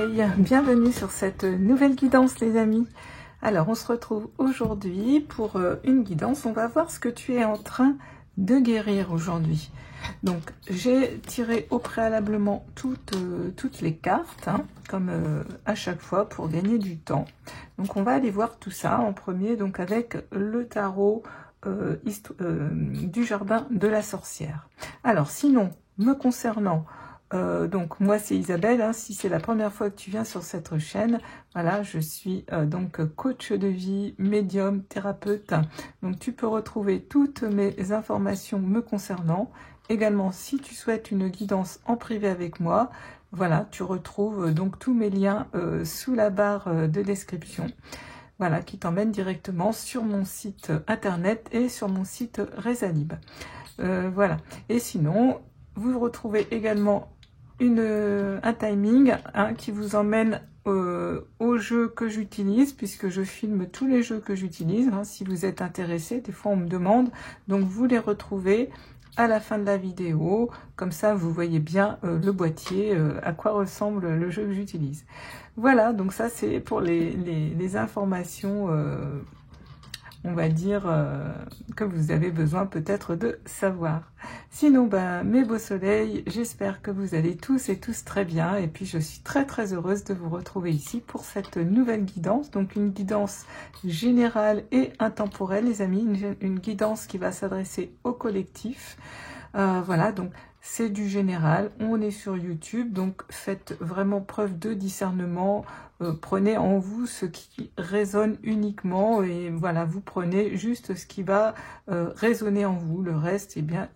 soleil, bienvenue sur cette nouvelle guidance les amis. Alors on se retrouve aujourd'hui pour une guidance, on va voir ce que tu es en train de guérir aujourd'hui. Donc j'ai tiré au préalablement toutes les cartes, hein, comme à chaque fois pour gagner du temps. Donc on va aller voir tout ça en premier, donc avec le tarot du jardin de la sorcière. Alors sinon, me concernant, donc moi c'est Isabelle, hein, si c'est la première fois que tu viens sur cette chaîne, voilà, je suis donc coach de vie, médium, thérapeute, donc tu peux retrouver toutes mes informations me concernant. Également, si tu souhaites une guidance en privé avec moi, voilà, tu retrouves donc tous mes liens sous la barre de description, voilà, qui t'emmène directement sur mon site internet et sur mon site Rezalib. Voilà, et sinon, vous retrouvez également un timing, hein, qui vous emmène aux jeux que j'utilise, puisque je filme tous les jeux que j'utilise, hein, si vous êtes intéressé, des fois on me demande, donc vous les retrouvez à la fin de la vidéo, comme ça vous voyez bien le boîtier, à quoi ressemble le jeu que j'utilise. Voilà, donc ça c'est pour les informations, on va dire, que vous avez besoin peut-être de savoir. Sinon, ben, mes beaux soleils, j'espère que vous allez tous et tous très bien. Et puis, je suis très très heureuse de vous retrouver ici pour cette nouvelle guidance. Donc, une guidance générale et intemporelle, les amis. Une guidance qui va s'adresser au collectif. Voilà, donc c'est du général. On est sur YouTube, donc faites vraiment preuve de discernement. Prenez en vous ce qui résonne uniquement et voilà, vous prenez juste ce qui va résonner en vous. Le reste, eh bien,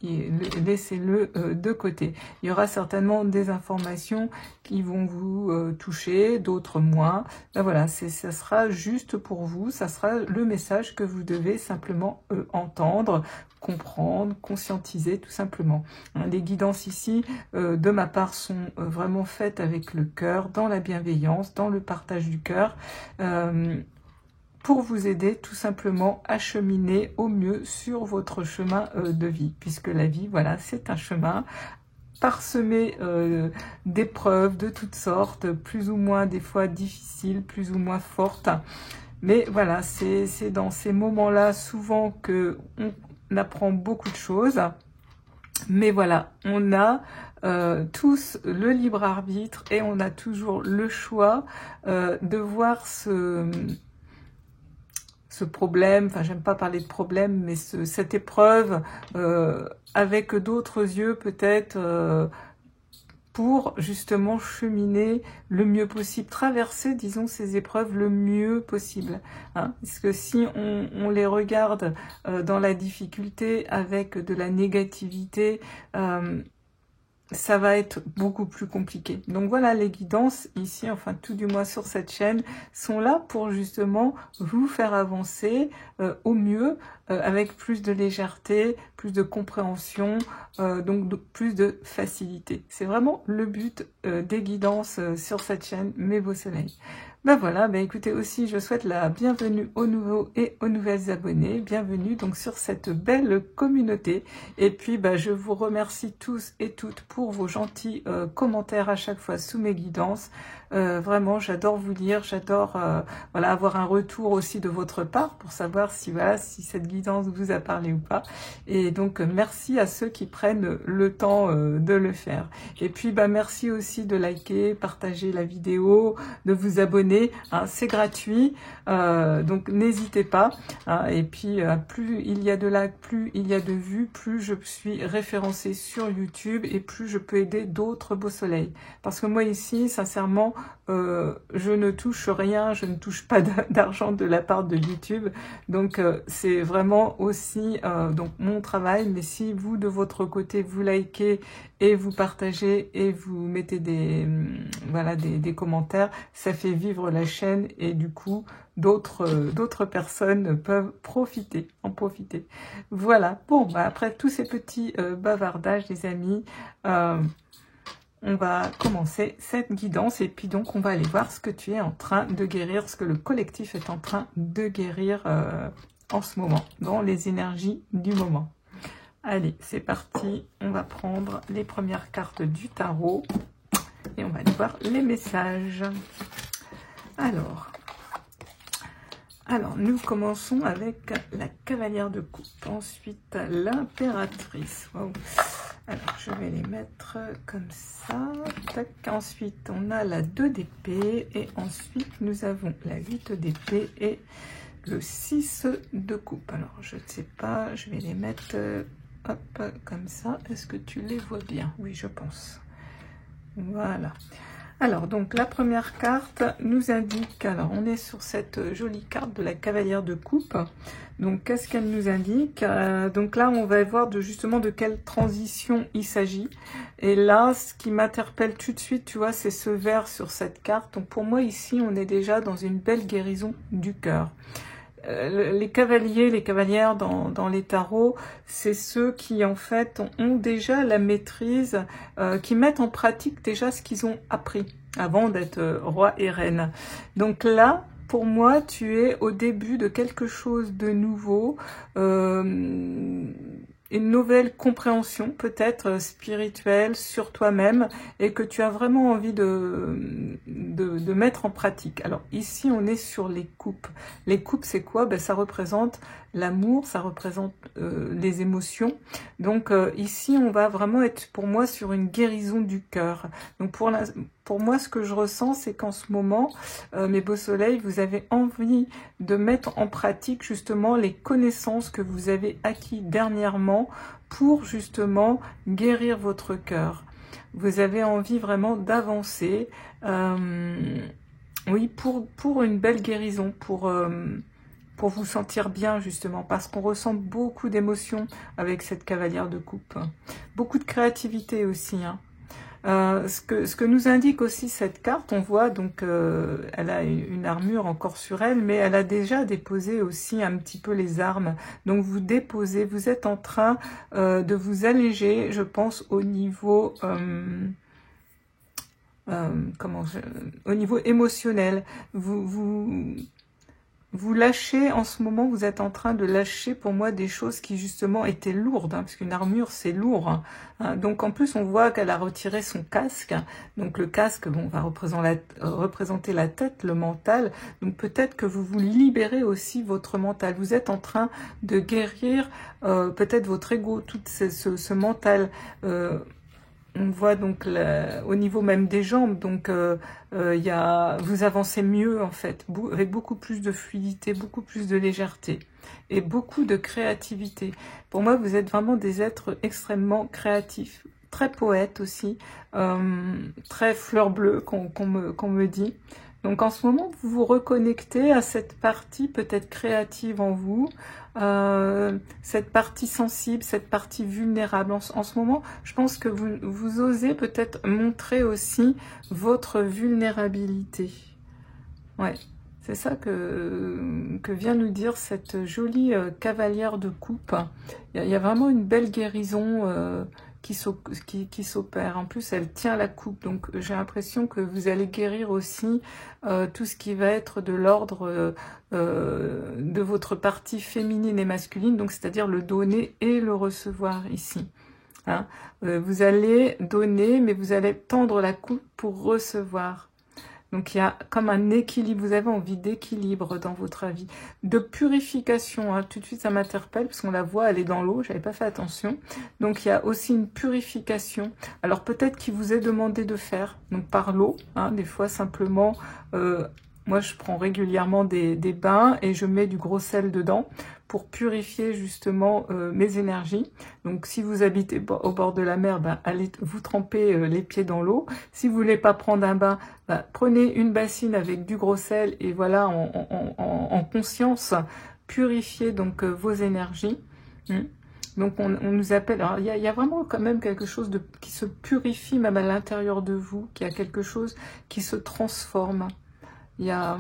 laissez-le de côté. Il y aura certainement des informations qui vont vous toucher, d'autres moins. Ben voilà, ça sera juste pour vous. Ça sera le message que vous devez simplement entendre, comprendre, conscientiser tout simplement. Les guidances ici, de ma part, sont vraiment faites avec le cœur, dans la bienveillance, dans le partage du cœur, pour vous aider tout simplement à cheminer au mieux sur votre chemin de vie, puisque la vie, voilà, c'est un chemin parsemé d'épreuves de toutes sortes, plus ou moins des fois difficiles, plus ou moins fortes. Mais voilà, c'est dans ces moments-là souvent que on apprend beaucoup de choses. Mais voilà, on a tous le libre arbitre et on a toujours le choix de voir ce problème, enfin j'aime pas parler de problème, mais cette épreuve avec d'autres yeux peut-être, pour justement cheminer le mieux possible, traverser, disons, ces épreuves le mieux possible. Hein, parce que si on les regarde dans la difficulté, avec de la négativité, ça va être beaucoup plus compliqué. Donc voilà, les guidances ici, enfin tout du moins sur cette chaîne, sont là pour justement vous faire avancer au mieux, avec plus de légèreté, plus de compréhension, donc plus de facilité. C'est vraiment le but des guidances sur cette chaîne, mes beaux soleils. Ben voilà, ben écoutez, aussi je souhaite la bienvenue aux nouveaux et aux nouvelles abonnés, bienvenue donc sur cette belle communauté, et puis ben, je vous remercie tous et toutes pour vos gentils commentaires à chaque fois sous mes guidances. Vraiment j'adore vous lire, j'adore voilà, avoir un retour aussi de votre part pour savoir si, voilà, si cette guidance vous a parlé ou pas, et donc merci à ceux qui prennent le temps de le faire. Et puis ben, merci aussi de liker, partager la vidéo, de vous abonner, hein, c'est gratuit, donc n'hésitez pas, hein, et puis plus il y a de likes, plus il y a de vues, plus je suis référencée sur YouTube et plus je peux aider d'autres beaux soleils. Parce que moi ici, sincèrement, je ne touche rien, je ne touche pas d'argent de la part de YouTube, donc c'est vraiment aussi donc mon travail. Mais si vous de votre côté vous likez et vous partagez et vous mettez voilà, des commentaires, ça fait vivre la chaîne et du coup d'autres personnes peuvent en profiter. Voilà, bon, bah après tous ces petits bavardages les amis, on va commencer cette guidance et puis donc on va aller voir ce que tu es en train de guérir, ce que le collectif est en train de guérir en ce moment, dans les énergies du moment. Allez, c'est parti, on va prendre les premières cartes du tarot Et on va aller voir les messages. Alors, nous commençons avec la cavalière de coupe. Ensuite, l'impératrice. Wow. Alors, je vais les mettre comme ça. Tac. Ensuite, on a la 2 d'épée. Et ensuite, nous avons la 8 d'épée et le 6 de coupe. Alors, je ne sais pas, je vais les mettre hop, comme ça. Est-ce que tu les vois bien? Oui, je pense. Voilà. Alors, donc, la première carte nous indique, alors, on est sur cette jolie carte de la cavalière de coupe. Donc, qu'est-ce qu'elle nous indique? Donc là, on va voir justement de quelle transition il s'agit. Et là, ce qui m'interpelle tout de suite, tu vois, c'est ce vert sur cette carte. Donc, pour moi, ici, on est déjà dans une belle guérison du cœur. Les cavaliers, les cavalières dans les tarots, c'est ceux qui en fait ont déjà la maîtrise, qui mettent en pratique déjà ce qu'ils ont appris avant d'être roi et reine. Donc là, pour moi, tu es au début de quelque chose de nouveau, une nouvelle compréhension peut-être spirituelle sur toi-même et que tu as vraiment envie de mettre en pratique. Alors ici on est sur les coupes. Les coupes c'est quoi? Ben, ça représente l'amour, ça représente les émotions. Donc ici on va vraiment être pour moi sur une guérison du cœur. Donc pour moi ce que je ressens c'est qu'en ce moment mes beaux soleils, vous avez envie de mettre en pratique justement les connaissances que vous avez acquis dernièrement pour justement guérir votre cœur. Vous avez envie vraiment d'avancer, oui, pour une belle guérison, pour vous sentir bien justement, parce qu'on ressent beaucoup d'émotions avec cette cavalière de coupe. Beaucoup de créativité aussi, hein. Ce que nous indique aussi cette carte, on voit donc elle a une armure encore sur elle, mais elle a déjà déposé aussi un petit peu les armes. Donc vous déposez, vous êtes en train de vous alléger, je pense, au niveau au niveau émotionnel. Vous lâchez, en ce moment, vous êtes en train de lâcher pour moi des choses qui justement étaient lourdes, hein, parce qu'une armure c'est lourd. Hein. Donc en plus on voit qu'elle a retiré son casque, donc le casque bon, va représenter la tête, le mental, donc peut-être que vous vous libérez aussi votre mental, vous êtes en train de guérir peut-être votre ego, tout ce mental. On voit donc au niveau même des jambes, donc vous avancez mieux en fait, avec beaucoup plus de fluidité, beaucoup plus de légèreté et beaucoup de créativité. Pour moi, vous êtes vraiment des êtres extrêmement créatifs, très poètes aussi, très fleur bleue qu'on me dit. Donc en ce moment, vous vous reconnectez à cette partie peut-être créative en vous, cette partie sensible, cette partie vulnérable. En ce moment, je pense que vous osez peut-être montrer aussi votre vulnérabilité. Ouais, c'est ça que vient nous dire cette jolie cavalière de coupe. Il y a vraiment une belle guérison qui s'opère. En plus, elle tient la coupe. Donc, j'ai l'impression que vous allez guérir aussi tout ce qui va être de l'ordre de votre partie féminine et masculine, donc c'est-à-dire le donner et le recevoir ici. Hein. Vous allez donner, mais vous allez tendre la coupe pour recevoir. Donc il y a comme un équilibre, vous avez envie d'équilibre dans votre vie, de purification, hein. Tout de suite ça m'interpelle parce qu'on la voit, elle est dans l'eau, j'avais pas fait attention. Donc il y a aussi une purification, alors peut-être qu'il vous est demandé de faire, donc par l'eau, hein, des fois simplement, moi je prends régulièrement des bains et je mets du gros sel dedans, pour purifier justement mes énergies. Donc si vous habitez au bord de la mer, ben, allez vous tremper les pieds dans l'eau. Si vous voulez pas prendre un bain, ben, prenez une bassine avec du gros sel et voilà, en conscience, purifiez donc vos énergies. Donc on nous appelle, alors il y a vraiment quand même quelque chose qui se purifie même à l'intérieur de vous, qui a quelque chose qui se transforme. Il y a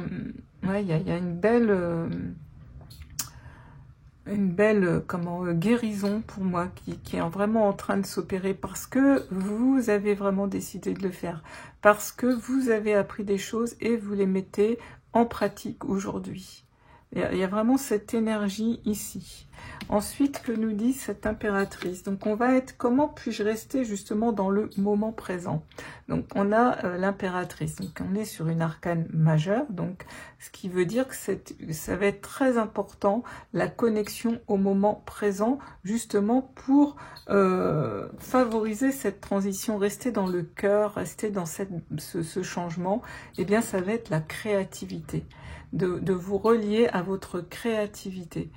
une belle guérison pour moi qui est vraiment en train de s'opérer parce que vous avez vraiment décidé de le faire, parce que vous avez appris des choses et vous les mettez en pratique aujourd'hui. Il y a vraiment cette énergie ici. Ensuite, que nous dit cette impératrice? Donc, on va être, comment puis-je rester justement dans le moment présent? Donc, on a l'impératrice. Donc, on est sur une arcane majeure. Donc, ce qui veut dire que ça va être très important, la connexion au moment présent, justement pour favoriser cette transition, rester dans le cœur, rester dans ce changement. Eh bien, ça va être la créativité, de vous relier à votre créativité.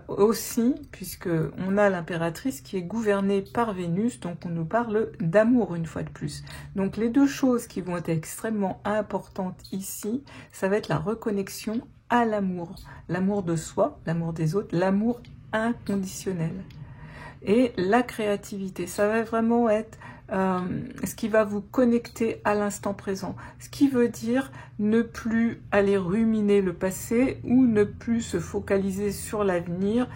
Aussi, puisque on a l'impératrice qui est gouvernée par Vénus, donc on nous parle d'amour une fois de plus. Donc les deux choses qui vont être extrêmement importantes ici, ça va être la reconnexion à l'amour. L'amour de soi, l'amour des autres, l'amour inconditionnel. Et la créativité, ça va vraiment être ce qui va vous connecter à l'instant présent. Ce qui veut dire ne plus aller ruminer le passé ou ne plus se focaliser sur l'avenir,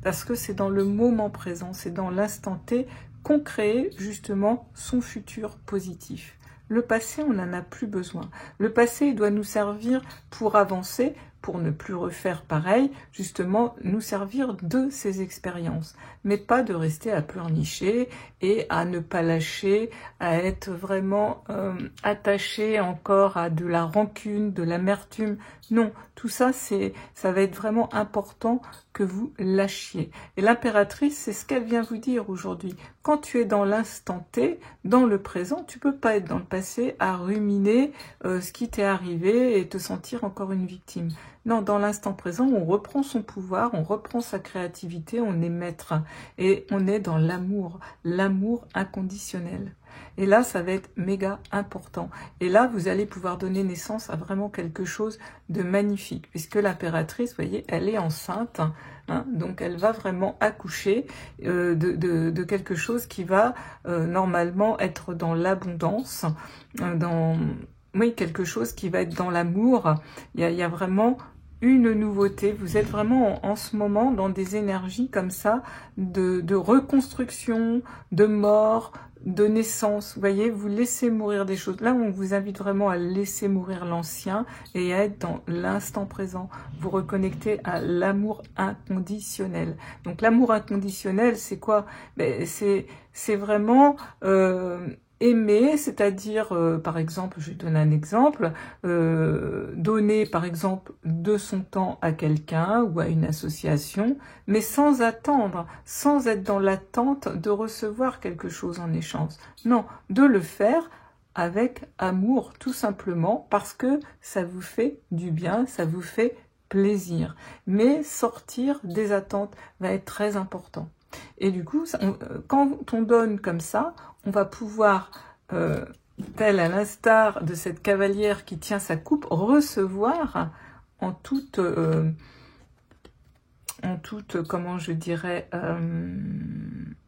parce que c'est dans le moment présent, c'est dans l'instant T qu'on crée justement son futur positif. Le passé, on n'en a plus besoin. Le passé, il doit nous servir pour avancer, pour ne plus refaire pareil, justement nous servir de ces expériences, mais pas de rester à pleurnicher et à ne pas lâcher, à être vraiment attaché encore à de la rancune, de l'amertume. Non, tout ça, ça va être vraiment important que vous lâchiez. Et l'impératrice, c'est ce qu'elle vient vous dire aujourd'hui. Quand tu es dans l'instant T, dans le présent, tu peux pas être dans le passé à ruminer ce qui t'est arrivé et te sentir encore une victime. Non, dans l'instant présent, on reprend son pouvoir, on reprend sa créativité, on est maître. Et on est dans l'amour, l'amour inconditionnel. Et là, ça va être méga important. Et là, vous allez pouvoir donner naissance à vraiment quelque chose de magnifique. Puisque l'impératrice, vous voyez, elle est enceinte. Hein, donc, elle va vraiment accoucher de quelque chose qui va normalement être dans l'abondance, oui, quelque chose qui va être dans l'amour. Il y a vraiment une nouveauté. Vous êtes vraiment en ce moment dans des énergies comme ça, de reconstruction, de mort, de naissance. Vous voyez, vous laissez mourir des choses. Là, on vous invite vraiment à laisser mourir l'ancien et à être dans l'instant présent. Vous reconnectez à l'amour inconditionnel. Donc, l'amour inconditionnel, c'est quoi? Ben, c'est vraiment aimer, c'est-à-dire, par exemple, je vais donner un exemple, donner, par exemple, de son temps à quelqu'un ou à une association, mais sans attendre, sans être dans l'attente de recevoir quelque chose en échange. Non, de le faire avec amour, tout simplement, parce que ça vous fait du bien, ça vous fait plaisir. Mais sortir des attentes va être très important. Et du coup, quand on donne comme ça, on va pouvoir, tel à l'instar de cette cavalière qui tient sa coupe, recevoir en toute, comment je dirais,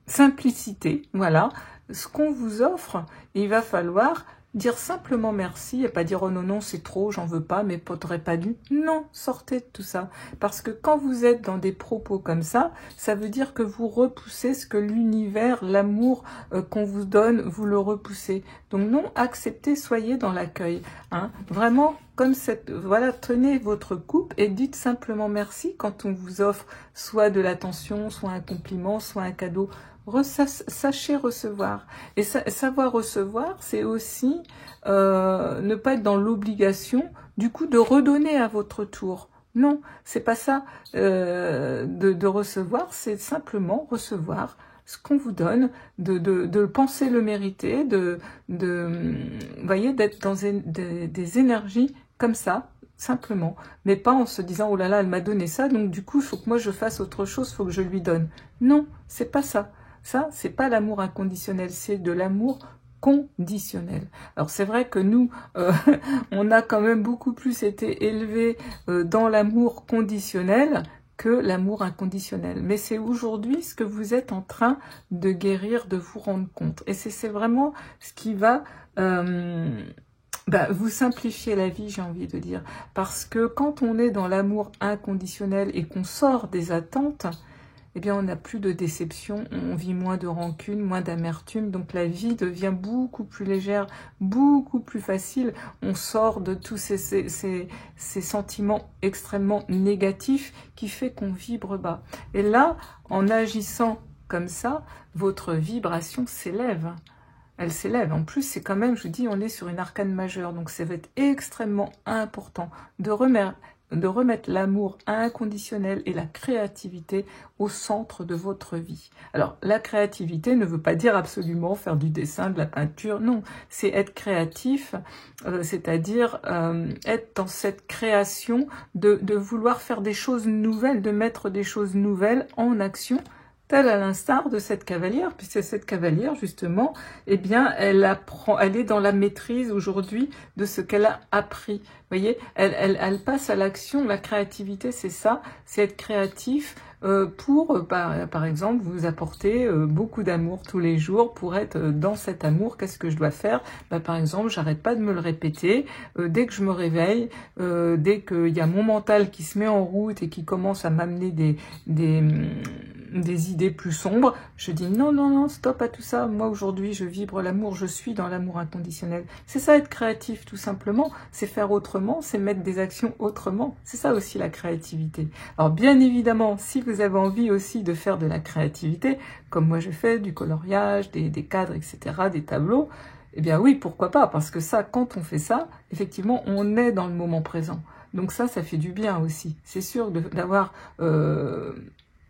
simplicité, voilà, ce qu'on vous offre. Il va falloir dire simplement merci et pas dire oh non non c'est trop, j'en veux pas, mais t'aurais pas dû. Non, sortez de tout ça, parce que quand vous êtes dans des propos comme ça veut dire que vous repoussez ce que l'univers, l'amour qu'on vous donne, vous le repoussez. Donc non, acceptez, soyez dans l'accueil, hein, vraiment comme cette, voilà, tenez votre coupe et dites simplement merci quand on vous offre soit de l'attention, soit un compliment, soit un cadeau. Sachez recevoir. Et savoir recevoir, c'est aussi ne pas être dans l'obligation, du coup, de redonner à votre tour. Non, c'est pas ça de recevoir, c'est simplement recevoir ce qu'on vous donne, de penser le mériter, voyez, d'être dans des énergies comme ça, simplement, mais pas en se disant oh là là, elle m'a donné ça, donc du coup, il faut que moi je fasse autre chose, il faut que je lui donne. Non, c'est pas ça. Ça, c'est pas l'amour inconditionnel, c'est de l'amour conditionnel. Alors c'est vrai que nous, on a quand même beaucoup plus été élevés dans l'amour conditionnel que l'amour inconditionnel. Mais c'est aujourd'hui ce que vous êtes en train de guérir, de vous rendre compte. Et c'est vraiment ce qui va vous simplifier la vie, j'ai envie de dire. Parce que quand on est dans l'amour inconditionnel et qu'on sort des attentes, eh bien on n'a plus de déception, on vit moins de rancune, moins d'amertume, donc la vie devient beaucoup plus légère, beaucoup plus facile, on sort de tous ces sentiments extrêmement négatifs qui fait qu'on vibre bas. Et là, en agissant comme ça, votre vibration s'élève. Elle s'élève. En plus, c'est quand même, je vous dis, on est sur une arcane majeure, donc ça va être extrêmement important de remettre l'amour inconditionnel et la créativité au centre de votre vie. Alors, la créativité ne veut pas dire absolument faire du dessin, de la peinture, non. C'est être créatif, c'est-à-dire être dans cette création de vouloir faire des choses nouvelles, de mettre des choses nouvelles en action, telle à l'instar de cette cavalière, puisque cette cavalière, justement, eh bien, elle est dans la maîtrise aujourd'hui de ce qu'elle a appris. Vous voyez, elle passe à l'action. La créativité, c'est ça, c'est être créatif pour, par exemple, vous apporter beaucoup d'amour tous les jours. Pour être dans cet amour, qu'est-ce que je dois faire? Par exemple, j'arrête pas de me le répéter. Dès que je me réveille, dès qu'il y a mon mental qui se met en route et qui commence à m'amener des idées plus sombres, je dis non, non, non, stop à tout ça. Moi, aujourd'hui, je vibre l'amour, je suis dans l'amour inconditionnel. C'est ça, être créatif, tout simplement. C'est faire autrement, c'est mettre des actions autrement. C'est ça aussi, la créativité. Alors, bien évidemment, si vous avez envie aussi de faire de la créativité, comme moi je fais, du coloriage, des cadres, etc., des tableaux, eh bien oui, pourquoi pas, parce que ça, quand on fait ça, effectivement, on est dans le moment présent. Donc ça fait du bien aussi. C'est sûr d'avoir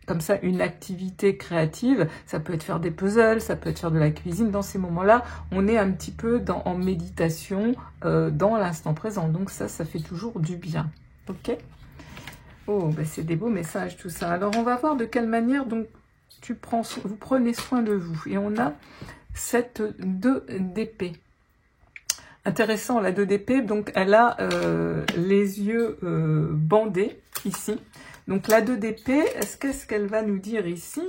comme ça une activité créative, ça peut être faire des puzzles, ça peut être faire de la cuisine. Dans ces moments-là, on est un petit peu en méditation, dans l'instant présent. Donc ça fait toujours du bien. Ok? Oh, c'est des beaux messages tout ça. Alors on va voir de quelle manière donc vous prenez soin de vous. Et on a cette 2 d'épée. Intéressant, la 2 d'épée, donc elle a les yeux bandés ici. Donc la 2 d'épée, qu'est-ce qu'elle va nous dire ici?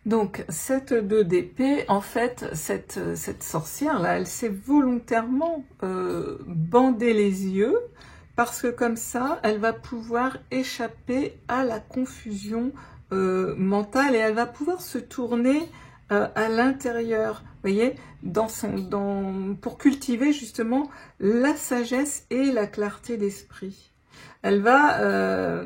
Donc cette 2 d'épée, en fait, cette sorcière-là, elle s'est volontairement bandé les yeux, parce que comme ça, elle va pouvoir échapper à la confusion mentale, et elle va pouvoir se tourner à l'intérieur, vous voyez, pour cultiver justement la sagesse et la clarté d'esprit. Elle va,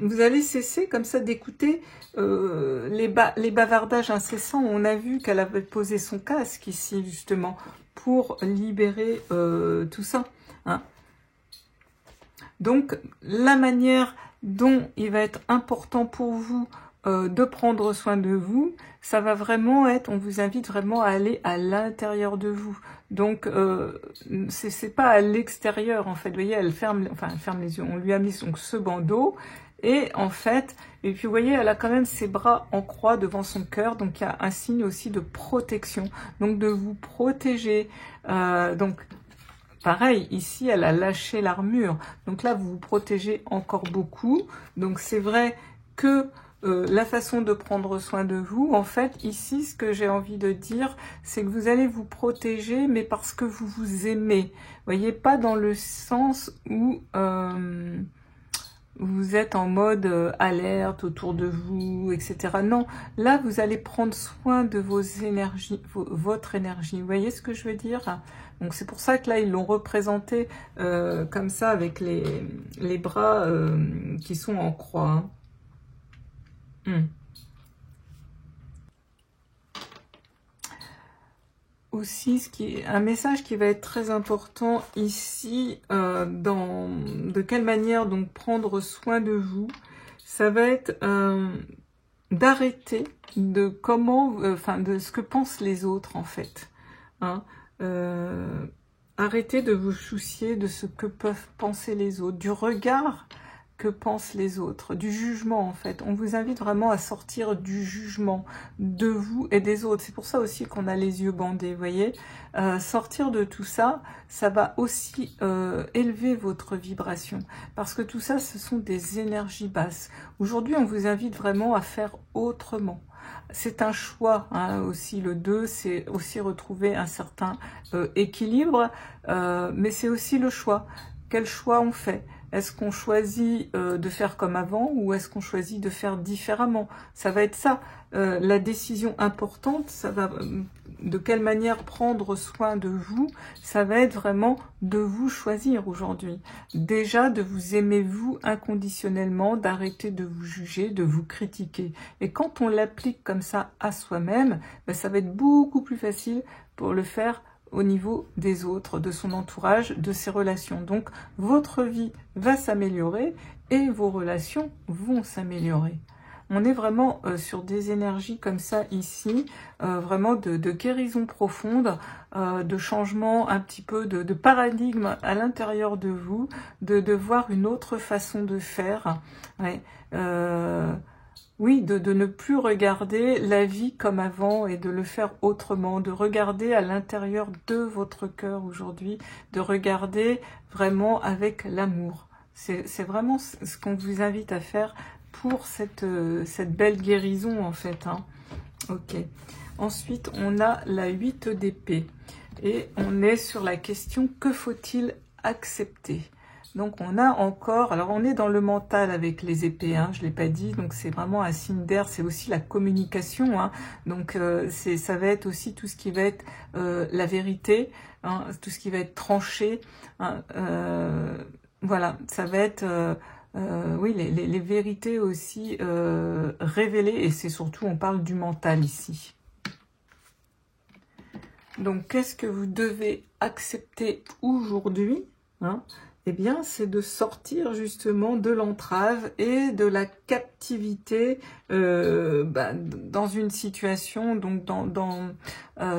vous allez cesser comme ça d'écouter les bavardages incessants. On a vu qu'elle avait posé son casque ici justement pour libérer tout ça. Hein. Donc la manière dont il va être important pour vous de prendre soin de vous, ça va vraiment être, on vous invite vraiment à aller à l'intérieur de vous. Donc c'est pas à l'extérieur en fait. Vous voyez, elle ferme les yeux. On lui a mis donc ce bandeau et en fait, et puis vous voyez, elle a quand même ses bras en croix devant son cœur. Donc il y a un signe aussi de protection, donc de vous protéger. Donc pareil, ici, elle a lâché l'armure. Donc là, vous vous protégez encore beaucoup. Donc c'est vrai que la façon de prendre soin de vous, en fait, ici, ce que j'ai envie de dire, c'est que vous allez vous protéger, mais parce que vous vous aimez. Vous voyez, pas dans le sens où vous êtes en mode alerte autour de vous, etc. Non, là, vous allez prendre soin de vos énergies, votre énergie. Vous voyez ce que je veux dire? Donc, c'est pour ça que là, ils l'ont représenté comme ça, avec les bras qui sont en croix. Hein. Aussi, un message qui va être très important ici, de quelle manière donc prendre soin de vous, ça va être d'arrêter de de ce que pensent les autres en fait. Hein. Arrêtez de vous soucier de ce que peuvent penser les autres, du regard que pensent les autres, du jugement en fait. On vous invite vraiment à sortir du jugement de vous et des autres. C'est pour ça aussi qu'on a les yeux bandés, vous voyez. Sortir de tout ça, ça va aussi élever votre vibration. Parce que tout ça, ce sont des énergies basses. Aujourd'hui, on vous invite vraiment à faire autrement. C'est un choix, hein, aussi le 2, c'est aussi retrouver un certain équilibre, mais c'est aussi le choix. Quel choix on fait? Est-ce qu'on choisit de faire comme avant ou est-ce qu'on choisit de faire différemment? Ça va être ça. La décision importante, ça va de quelle manière prendre soin de vous, ça va être vraiment de vous choisir aujourd'hui. Déjà, de vous aimer vous inconditionnellement, d'arrêter de vous juger, de vous critiquer. Et quand on l'applique comme ça à soi-même, ben, ça va être beaucoup plus facile pour le faire au niveau des autres, de son entourage, de ses relations. Donc, votre vie va s'améliorer et vos relations vont s'améliorer. On est vraiment sur des énergies comme ça ici, vraiment de guérison profonde, de changement un petit peu de paradigme à l'intérieur de vous, de voir une autre façon de faire. Ouais. Oui, de ne plus regarder la vie comme avant et de le faire autrement, de regarder à l'intérieur de votre cœur aujourd'hui, de regarder vraiment avec l'amour. C'est vraiment ce qu'on vous invite à faire pour cette belle guérison en fait. Hein. Ok. Ensuite, on a la 8 d'épée et on est sur la question que faut-il accepter? Donc on a encore, alors on est dans le mental avec les épées, hein, je ne l'ai pas dit, donc c'est vraiment un signe d'air, c'est aussi la communication, hein, donc ça va être aussi tout ce qui va être la vérité, hein, tout ce qui va être tranché, hein, voilà, ça va être... oui, les vérités aussi révélées, et c'est surtout, on parle du mental ici. Donc, qu'est-ce que vous devez accepter aujourd'hui, hein? Eh bien, c'est de sortir justement de l'entrave et de la captivité dans une situation, donc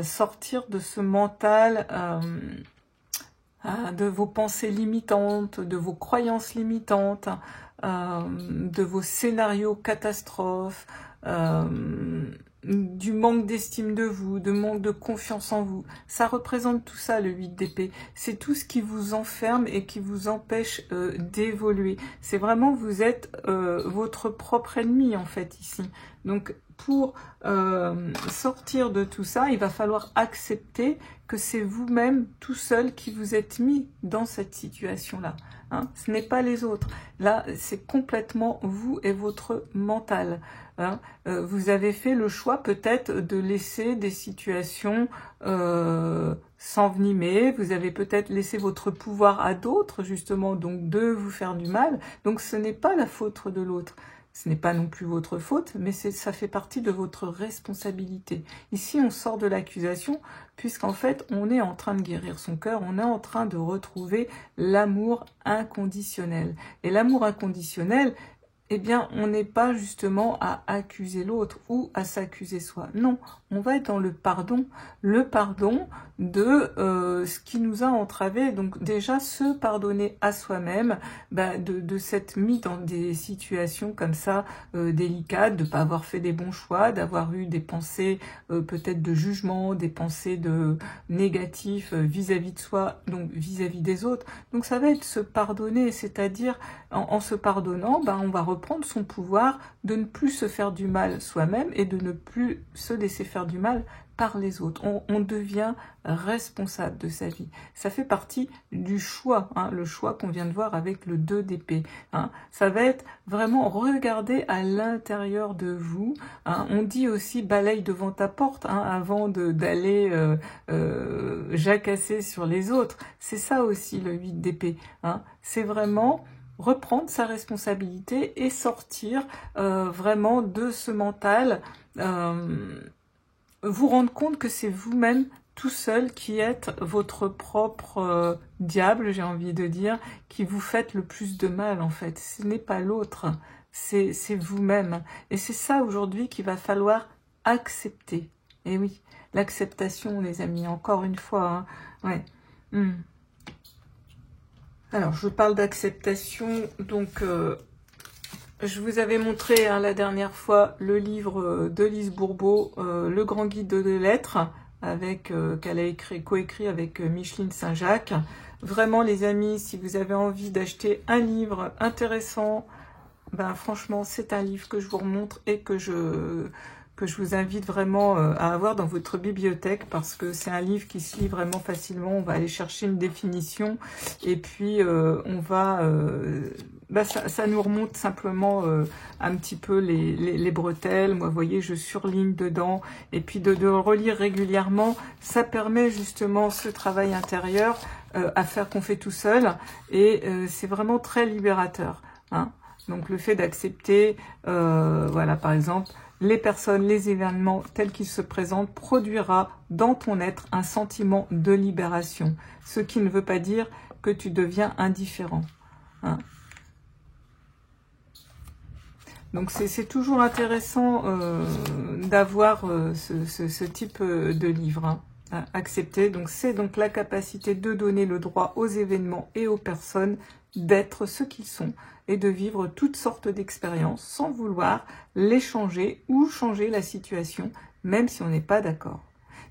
sortir de ce mental... de vos pensées limitantes, de vos croyances limitantes, de vos scénarios catastrophes, du manque d'estime de vous, de manque de confiance en vous. Ça représente tout ça, le 8 d'épée. C'est tout ce qui vous enferme et qui vous empêche d'évoluer. C'est vraiment, vous êtes votre propre ennemi, en fait, ici. Donc, pour sortir de tout ça, il va falloir accepter que c'est vous-même, tout seul, qui vous êtes mis dans cette situation-là. Hein, ce n'est pas les autres. Là, c'est complètement vous et votre mental. Hein. Vous avez fait le choix peut-être de laisser des situations s'envenimer. Vous avez peut-être laissé votre pouvoir à d'autres, justement, donc de vous faire du mal. Donc ce n'est pas la faute de l'autre. Ce n'est pas non plus votre faute, mais ça fait partie de votre responsabilité. Ici, on sort de l'accusation, puisqu'en fait, on est en train de guérir son cœur, on est en train de retrouver l'amour inconditionnel. Et l'amour inconditionnel, eh bien, on n'est pas justement à accuser l'autre ou à s'accuser soi. Non, on va être dans le pardon de ce qui nous a entravé. Donc déjà, se pardonner à soi-même, de s'être mis dans des situations comme ça délicates, de ne pas avoir fait des bons choix, d'avoir eu des pensées peut-être de jugement, des pensées de négatifs vis-à-vis de soi, donc vis-à-vis des autres. Donc ça va être se pardonner, c'est-à-dire en se pardonnant, on va reprendre son pouvoir de ne plus se faire du mal soi-même et de ne plus se laisser faire du mal par les autres. On devient responsable de sa vie. Ça fait partie du choix, hein, le choix qu'on vient de voir avec le 2 d'épée. Hein. Ça va être vraiment regarder à l'intérieur de vous. Hein. On dit aussi balaye devant ta porte hein, avant d'aller jacasser sur les autres. C'est ça aussi le 8 d'épée. Hein. C'est vraiment... reprendre sa responsabilité et sortir vraiment de ce mental, vous rendre compte que c'est vous-même tout seul qui êtes votre propre diable, j'ai envie de dire, qui vous faites le plus de mal en fait. Ce n'est pas l'autre, c'est vous-même. Et c'est ça aujourd'hui qu'il va falloir accepter. Et oui, l'acceptation les amis, encore une fois. Hein. Ouais. Alors, je parle d'acceptation, donc je vous avais montré hein, la dernière fois le livre de Lise Bourbeau, Le Grand Guide de lettres, qu'elle a coécrit avec Micheline Saint-Jacques. Vraiment les amis, si vous avez envie d'acheter un livre intéressant, franchement c'est un livre que je vous remontre et que que je vous invite vraiment à avoir dans votre bibliothèque, parce que c'est un livre qui se lit vraiment facilement. On va aller chercher une définition et puis on va... ça nous remonte simplement un petit peu les bretelles. Moi, vous voyez, je surligne dedans. Et puis de relire régulièrement, ça permet justement ce travail intérieur à faire qu'on fait tout seul. Et c'est vraiment très libérateur. Hein. Donc le fait d'accepter, voilà, par exemple, les personnes, les événements tels qu'ils se présentent produira dans ton être un sentiment de libération. Ce qui ne veut pas dire que tu deviens indifférent. Hein. Donc c'est toujours intéressant d'avoir ce type de livre. Hein. Accepter, donc c'est donc la capacité de donner le droit aux événements et aux personnes d'être ce qu'ils sont et de vivre toutes sortes d'expériences sans vouloir les changer ou changer la situation, même si on n'est pas d'accord.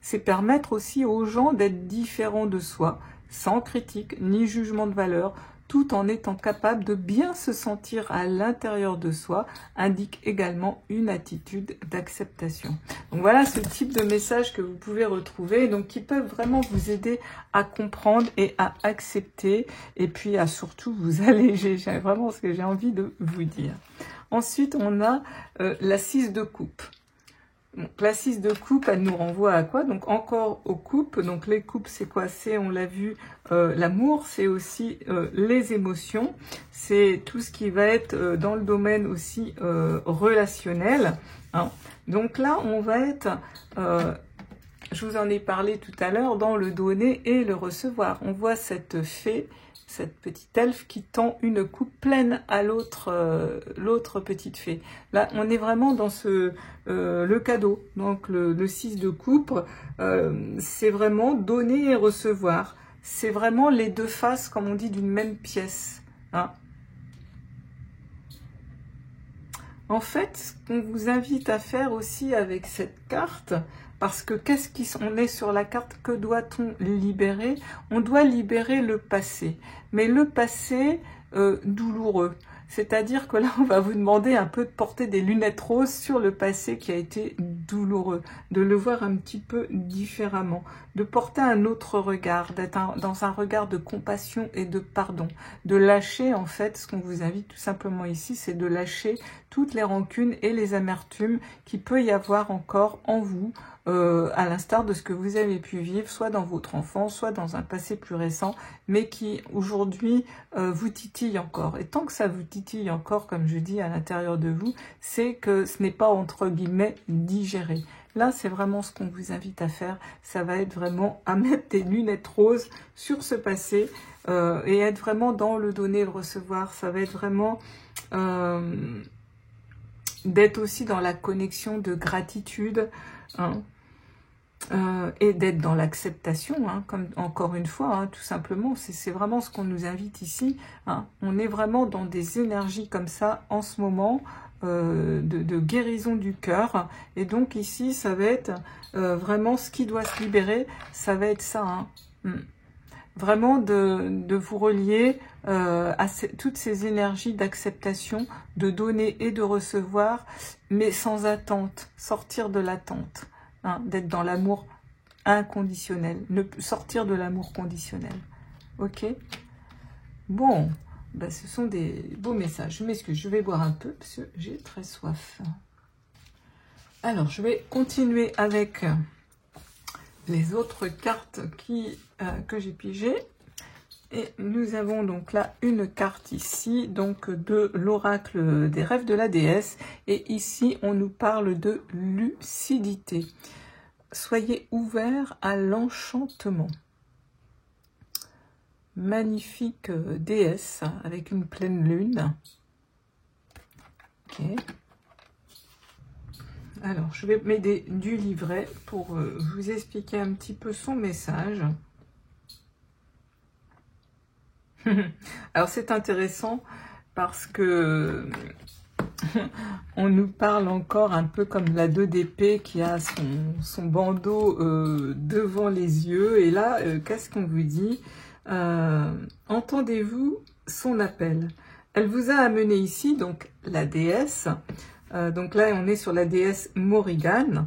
C'est permettre aussi aux gens d'être différents de soi, sans critique ni jugement de valeur, tout en étant capable de bien se sentir à l'intérieur de soi, indique également une attitude d'acceptation. Donc voilà ce type de messages que vous pouvez retrouver, donc qui peuvent vraiment vous aider à comprendre et à accepter, et puis à surtout vous alléger. C'est vraiment ce que j'ai envie de vous dire. Ensuite, on a la 6 de coupe. Donc, la 6 de coupe, elle nous renvoie à quoi? Donc encore aux coupes. Donc les coupes, c'est quoi? C'est, on l'a vu, l'amour, c'est aussi les émotions, c'est tout ce qui va être dans le domaine aussi relationnel. Hein. Donc là, on va être, je vous en ai parlé tout à l'heure, dans le donner et le recevoir. On voit cette fée, cette petite elfe qui tend une coupe pleine à l'autre petite fée. Là, on est vraiment dans le cadeau. Donc, le 6 de coupe, c'est vraiment donner et recevoir. C'est vraiment les deux faces, comme on dit, d'une même pièce. Hein. En fait, ce qu'on vous invite à faire aussi avec cette carte, parce que on est sur la carte, que doit-on libérer? On doit libérer le passé, mais le passé douloureux. C'est-à-dire que là, on va vous demander un peu de porter des lunettes roses sur le passé qui a été douloureux, de le voir un petit peu différemment, de porter un autre regard, d'être dans un regard de compassion et de pardon, de lâcher en fait, ce qu'on vous invite tout simplement ici, c'est de lâcher toutes les rancunes et les amertumes qu'il peut y avoir encore en vous, à l'instar de ce que vous avez pu vivre, soit dans votre enfance, soit dans un passé plus récent, mais qui aujourd'hui vous titille encore. Et tant que ça vous titille encore, comme je dis, à l'intérieur de vous, c'est que ce n'est pas entre guillemets digéré. Là, c'est vraiment ce qu'on vous invite à faire. Ça va être vraiment à mettre des lunettes roses sur ce passé et être vraiment dans le donner et le recevoir. Ça va être vraiment d'être aussi dans la connexion de gratitude, hein, et d'être dans l'acceptation, hein, comme encore une fois, hein, tout simplement, c'est vraiment ce qu'on nous invite ici. Hein. On est vraiment dans des énergies comme ça en ce moment, de guérison du cœur, et donc ici, ça va être vraiment ce qui doit se libérer, ça va être ça, hein. Vraiment de vous relier à toutes ces énergies d'acceptation, de donner et de recevoir, mais sans attente, sortir de l'attente. Hein, d'être dans l'amour inconditionnel, sortir de l'amour conditionnel. Ok? Bon, ben ce sont des beaux messages. Je m'excuse, je vais boire un peu parce que j'ai très soif. Alors, je vais continuer avec les autres cartes que j'ai pigées. Et nous avons donc là une carte ici, donc de l'oracle des rêves de la déesse. Et ici, on nous parle de lucidité. Soyez ouverts à l'enchantement. Magnifique déesse avec une pleine lune. Ok. Alors, je vais m'aider du livret pour vous expliquer un petit peu son message. Alors c'est intéressant parce que on nous parle encore un peu comme la 2 d'épée qui a son bandeau devant les yeux. Et là, qu'est-ce qu'on vous dit? Entendez-vous son appel? Elle vous a amené ici, donc la déesse, Donc là, on est sur la déesse Morrigan.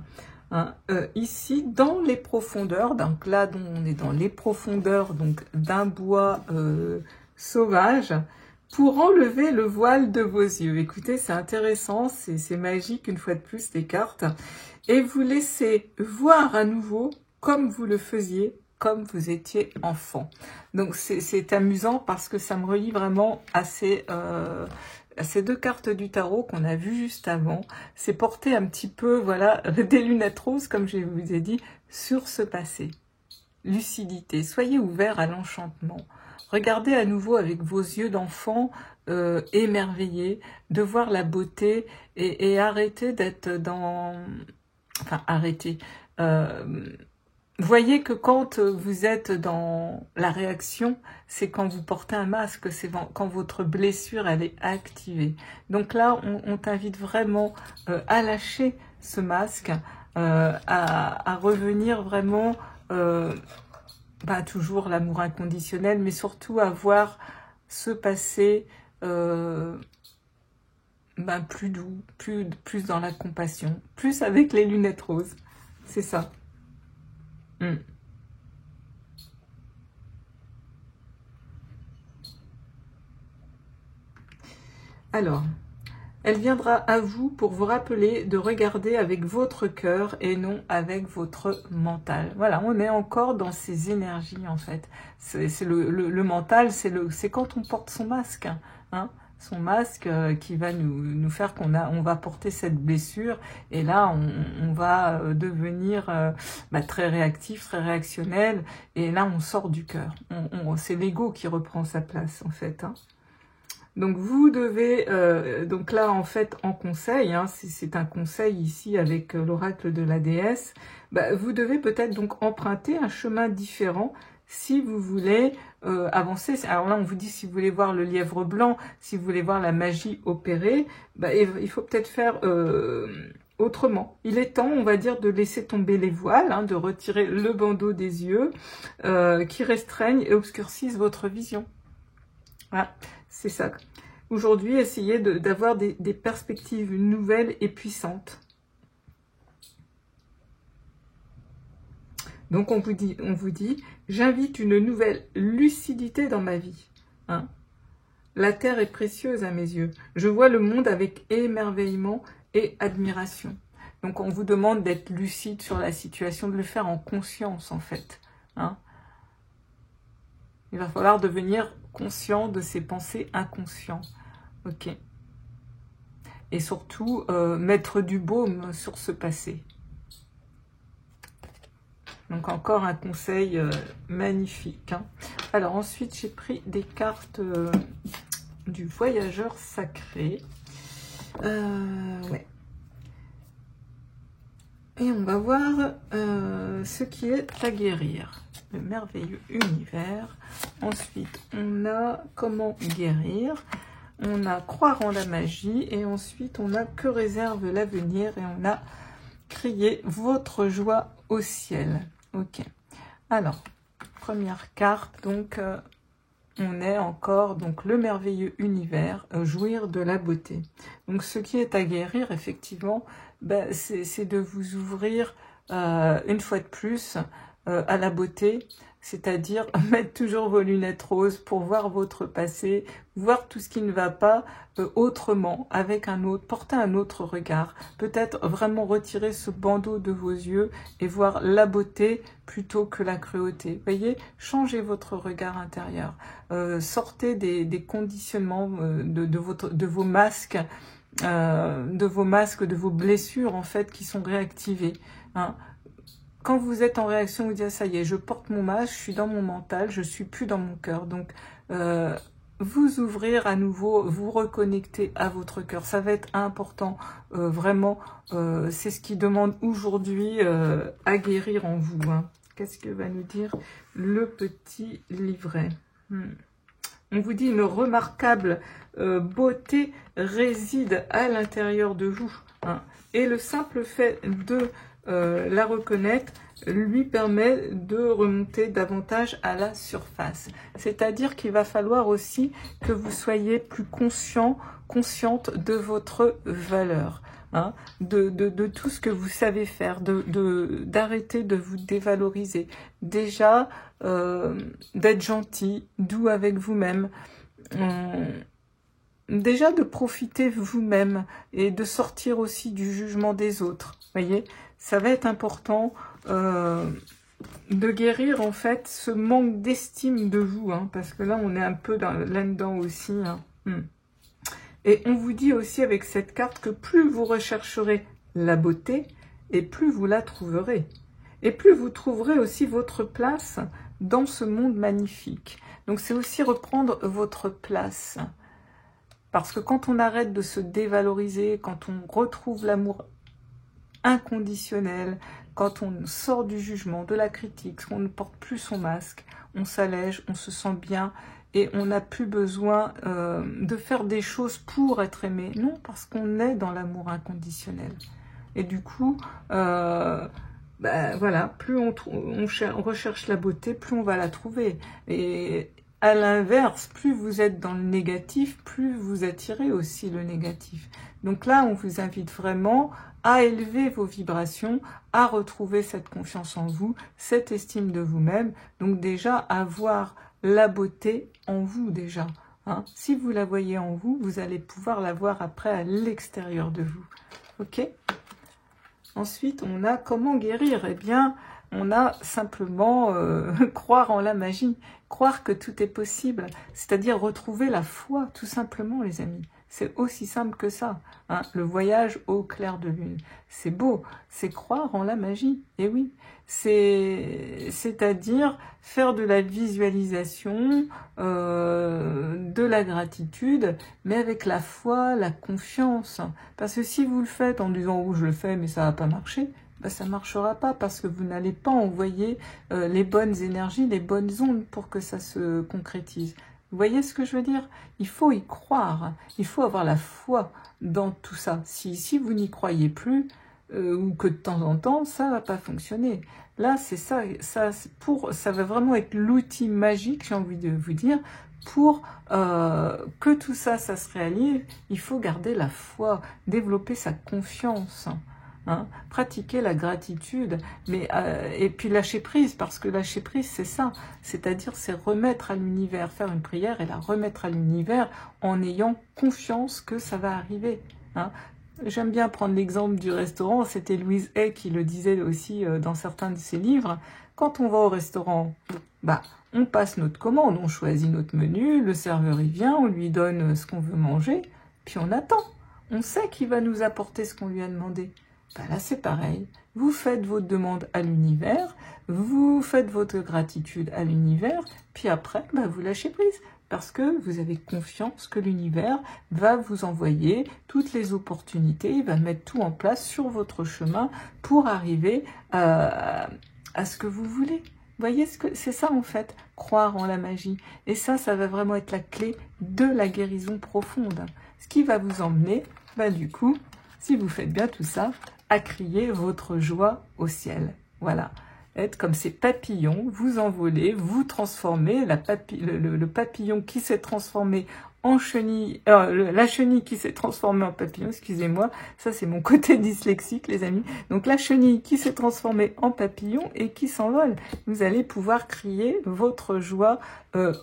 Hein, ici, dans les profondeurs, donc là, on est dans les profondeurs donc d'un bois sauvage, pour enlever le voile de vos yeux. Écoutez, c'est intéressant, c'est magique, une fois de plus, les cartes. Et vous laissez voir à nouveau comme vous le faisiez, comme vous étiez enfant. Donc, c'est amusant parce que ça me relie vraiment à ces deux cartes du tarot qu'on a vues juste avant. C'est porter un petit peu, voilà, des lunettes roses, comme je vous ai dit, sur ce passé. Lucidité, soyez ouverts à l'enchantement. Regardez à nouveau avec vos yeux d'enfant émerveillés, de voir la beauté et arrêtez d'être dans... Enfin, arrêtez. Voyez que quand vous êtes dans la réaction, c'est quand vous portez un masque, c'est quand votre blessure elle est activée. Donc là, on t'invite vraiment à lâcher ce masque, à revenir vraiment... toujours l'amour inconditionnel, mais surtout avoir ce passé plus doux, plus dans la compassion, plus avec les lunettes roses. C'est ça. Alors, elle viendra à vous pour vous rappeler de regarder avec votre cœur et non avec votre mental. Voilà, on est encore dans ces énergies en fait. C'est le mental, c'est quand on porte son masque, hein, son masque qui va nous faire on va porter cette blessure et là on va devenir très réactif, très réactionnel et là on sort du cœur. C'est l'ego qui reprend sa place en fait, hein. Donc vous devez, donc là en fait en conseil, hein, c'est un conseil ici avec l'oracle de la déesse, vous devez peut-être donc emprunter un chemin différent si vous voulez avancer. Alors là on vous dit si vous voulez voir le lièvre blanc, si vous voulez voir la magie opérer, il faut peut-être faire autrement. Il est temps, on va dire, de laisser tomber les voiles, hein, de retirer le bandeau des yeux qui restreignent et obscurcissent votre vision. Voilà. C'est ça. Aujourd'hui, essayez d'avoir des perspectives nouvelles et puissantes. Donc, on vous dit, j'invite une nouvelle lucidité dans ma vie. Hein. La terre est précieuse à mes yeux. Je vois le monde avec émerveillement et admiration. Donc, on vous demande d'être lucide sur la situation, de le faire en conscience, en fait. Hein. Il va falloir devenir conscient de ses pensées inconscientes. Ok. Et surtout, mettre du baume sur ce passé. Donc encore un conseil magnifique. Hein. Alors ensuite, j'ai pris des cartes du voyageur sacré. Ouais. Et on va voir ce qui est à guérir. Le merveilleux univers. Ensuite, on a comment guérir. On a croire en la magie. Et ensuite, on a que réserve l'avenir. Et on a crier votre joie au ciel. Ok. Alors, première carte. Donc, on est encore donc le merveilleux univers. Jouir de la beauté. Donc, ce qui est à guérir, effectivement, c'est de vous ouvrir une fois de plus à la beauté, c'est-à-dire mettre toujours vos lunettes roses pour voir votre passé, voir tout ce qui ne va pas autrement, avec un autre, porter un autre regard, peut-être vraiment retirer ce bandeau de vos yeux et voir la beauté plutôt que la cruauté. Voyez, changez votre regard intérieur, sortez des conditionnements de vos masques, de vos blessures en fait qui sont réactivées. Hein. Quand vous êtes en réaction, vous dites, ça y est, je porte mon masque, je suis dans mon mental, je suis plus dans mon cœur. Donc, vous ouvrir à nouveau, vous reconnecter à votre cœur. Ça va être important, vraiment. C'est ce qui demande aujourd'hui à guérir en vous. Hein. Qu'est-ce que va nous dire le petit livret? On vous dit une remarquable beauté réside à l'intérieur de vous. Hein. Et le simple fait de la reconnaître lui permet de remonter davantage à la surface. C'est-à-dire qu'il va falloir aussi que vous soyez plus consciente de votre valeur. hein, de tout ce que vous savez faire, d'arrêter de vous dévaloriser. Déjà, d'être gentil, doux avec vous-même, déjà de profiter vous-même et de sortir aussi du jugement des autres. Voyez, ça va être important de guérir en fait ce manque d'estime de vous, hein, parce que là on est un peu là-dedans aussi. Hein. Et on vous dit aussi avec cette carte que plus vous rechercherez la beauté, et plus vous la trouverez. Et plus vous trouverez aussi votre place dans ce monde magnifique. Donc c'est aussi reprendre votre place. Parce que quand on arrête de se dévaloriser, quand on retrouve l'amour inconditionnel, quand on sort du jugement, de la critique, qu'on ne porte plus son masque, on s'allège, on se sent bien et on n'a plus besoin de faire des choses pour être aimé. Non, parce qu'on est dans l'amour inconditionnel. Et du coup, voilà, plus on recherche la beauté, plus on va la trouver. Et à l'inverse, plus vous êtes dans le négatif, plus vous attirez aussi le négatif. Donc là, on vous invite vraiment à élever vos vibrations, à retrouver cette confiance en vous, cette estime de vous-même. Donc déjà, avoir la beauté en vous déjà. Hein. Si vous la voyez en vous, vous allez pouvoir la voir après à l'extérieur de vous. Ok ? Ensuite, on a comment guérir ? Eh bien, on a simplement croire en la magie, croire que tout est possible, c'est-à-dire retrouver la foi, tout simplement, les amis. C'est aussi simple que ça, hein, le voyage au clair de lune. C'est beau, c'est croire en la magie, et oui. C'est-à-dire faire de la visualisation, de la gratitude, mais avec la foi, la confiance. Parce que si vous le faites en disant « oh, je le fais, mais ça va pas marcher », ben, ça ne marchera pas parce que vous n'allez pas envoyer les bonnes énergies, les bonnes ondes pour que ça se concrétise. Vous voyez ce que je veux dire? Il faut y croire, il faut avoir la foi dans tout ça. Si vous n'y croyez plus, ou que de temps en temps, ça va pas fonctionner. Là, c'est ça va vraiment être l'outil magique, j'ai envie de vous dire, pour que tout ça se réalise. Il faut garder la foi, développer sa confiance. Hein, pratiquer la gratitude, mais et puis lâcher prise, parce que lâcher prise c'est ça, c'est-à-dire c'est remettre à l'univers, faire une prière et la remettre à l'univers en ayant confiance que ça va arriver. Hein. J'aime bien prendre l'exemple du restaurant, c'était Louise Hay qui le disait aussi dans certains de ses livres. Quand on va au restaurant, on passe notre commande, on choisit notre menu, le serveur il vient, on lui donne ce qu'on veut manger, puis on attend. On sait qu'il va nous apporter ce qu'on lui a demandé. Là, c'est pareil. Vous faites votre demande à l'univers, vous faites votre gratitude à l'univers, puis après, vous lâchez prise. Parce que vous avez confiance que l'univers va vous envoyer toutes les opportunités, il va mettre tout en place sur votre chemin pour arriver à ce que vous voulez. Vous voyez, c'est ça en fait, croire en la magie. Et ça va vraiment être la clé de la guérison profonde. Ce qui va vous emmener, du coup, si vous faites bien tout ça, à crier votre joie au ciel. Voilà. Être comme ces papillons, vous envoler, vous transformer, le papillon qui s'est transformé en chenille, la chenille qui s'est transformée en papillon, excusez-moi, ça c'est mon côté dyslexique les amis, donc la chenille qui s'est transformée en papillon et qui s'envole, vous allez pouvoir crier votre joie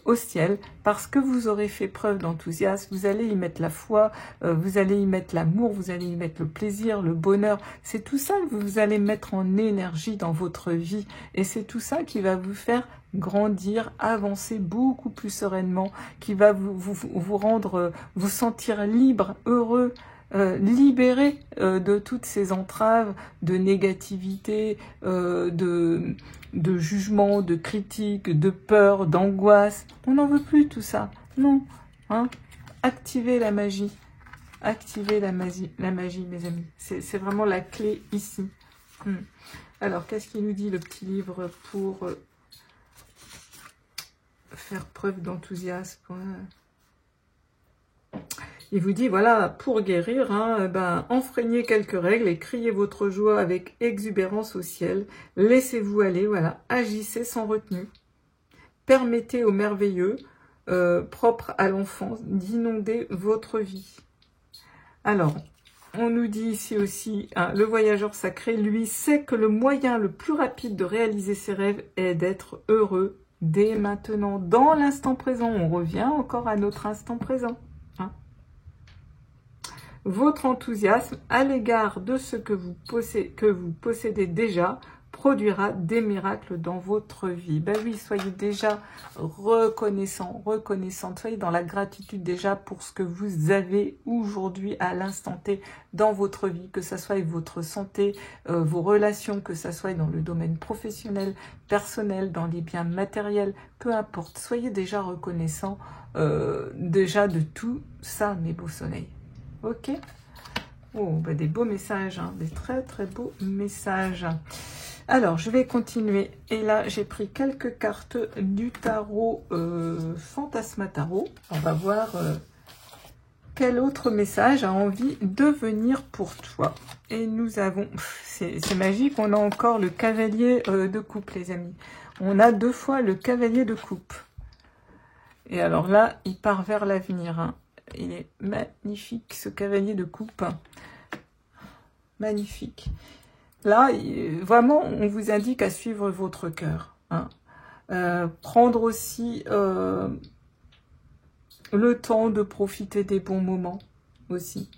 au ciel, parce que vous aurez fait preuve d'enthousiasme, vous allez y mettre la foi, vous allez y mettre l'amour, vous allez y mettre le plaisir, le bonheur, c'est tout ça que vous allez mettre en énergie dans votre vie, et c'est tout ça qui va vous faire grandir, avancer beaucoup plus sereinement, qui va vous rendre, vous sentir libre, heureux, libéré de toutes ces entraves de négativité, de jugement, de critique, de peur, d'angoisse. On n'en veut plus tout ça. Non. Hein. Activez la magie. Activez la magie, mes amis. C'est vraiment la clé ici. Alors, qu'est-ce qu'il nous dit le petit livre pour faire preuve d'enthousiasme? Il vous dit, voilà, pour guérir, enfreignez quelques règles et criez votre joie avec exubérance au ciel. Laissez-vous aller, voilà, agissez sans retenue. Permettez au merveilleux, propre à l'enfance, d'inonder votre vie. Alors, On nous dit ici aussi, hein, le voyageur sacré, lui, sait que le moyen le plus rapide de réaliser ses rêves est d'être heureux dès maintenant, dans l'instant présent. On revient encore à notre instant présent. Hein. Votre enthousiasme à l'égard de ce que vous possédez déjà produira des miracles dans votre vie. Ben oui, soyez déjà reconnaissante. Soyez dans la gratitude déjà pour ce que vous avez aujourd'hui à l'instant T dans votre vie, que ce soit avec votre santé, vos relations, que ce soit dans le domaine professionnel, personnel, dans les biens matériels, peu importe. Soyez déjà reconnaissant déjà de tout ça, mes beaux soleils. Ok? Oh, ben des beaux messages, hein, des très très beaux messages. Alors, je vais continuer. Et là, j'ai pris quelques cartes du tarot Fantasma Tarot. On va voir quel autre message a envie de venir pour toi. Et nous avons... C'est magique, on a encore le cavalier de coupe, les amis. On a 2 fois le cavalier de coupe. Et alors là, il part vers l'avenir. Hein. Il est magnifique, ce cavalier de coupe. Magnifique. Là, vraiment, on vous indique à suivre votre cœur. Hein. Prendre aussi le temps de profiter des bons moments aussi.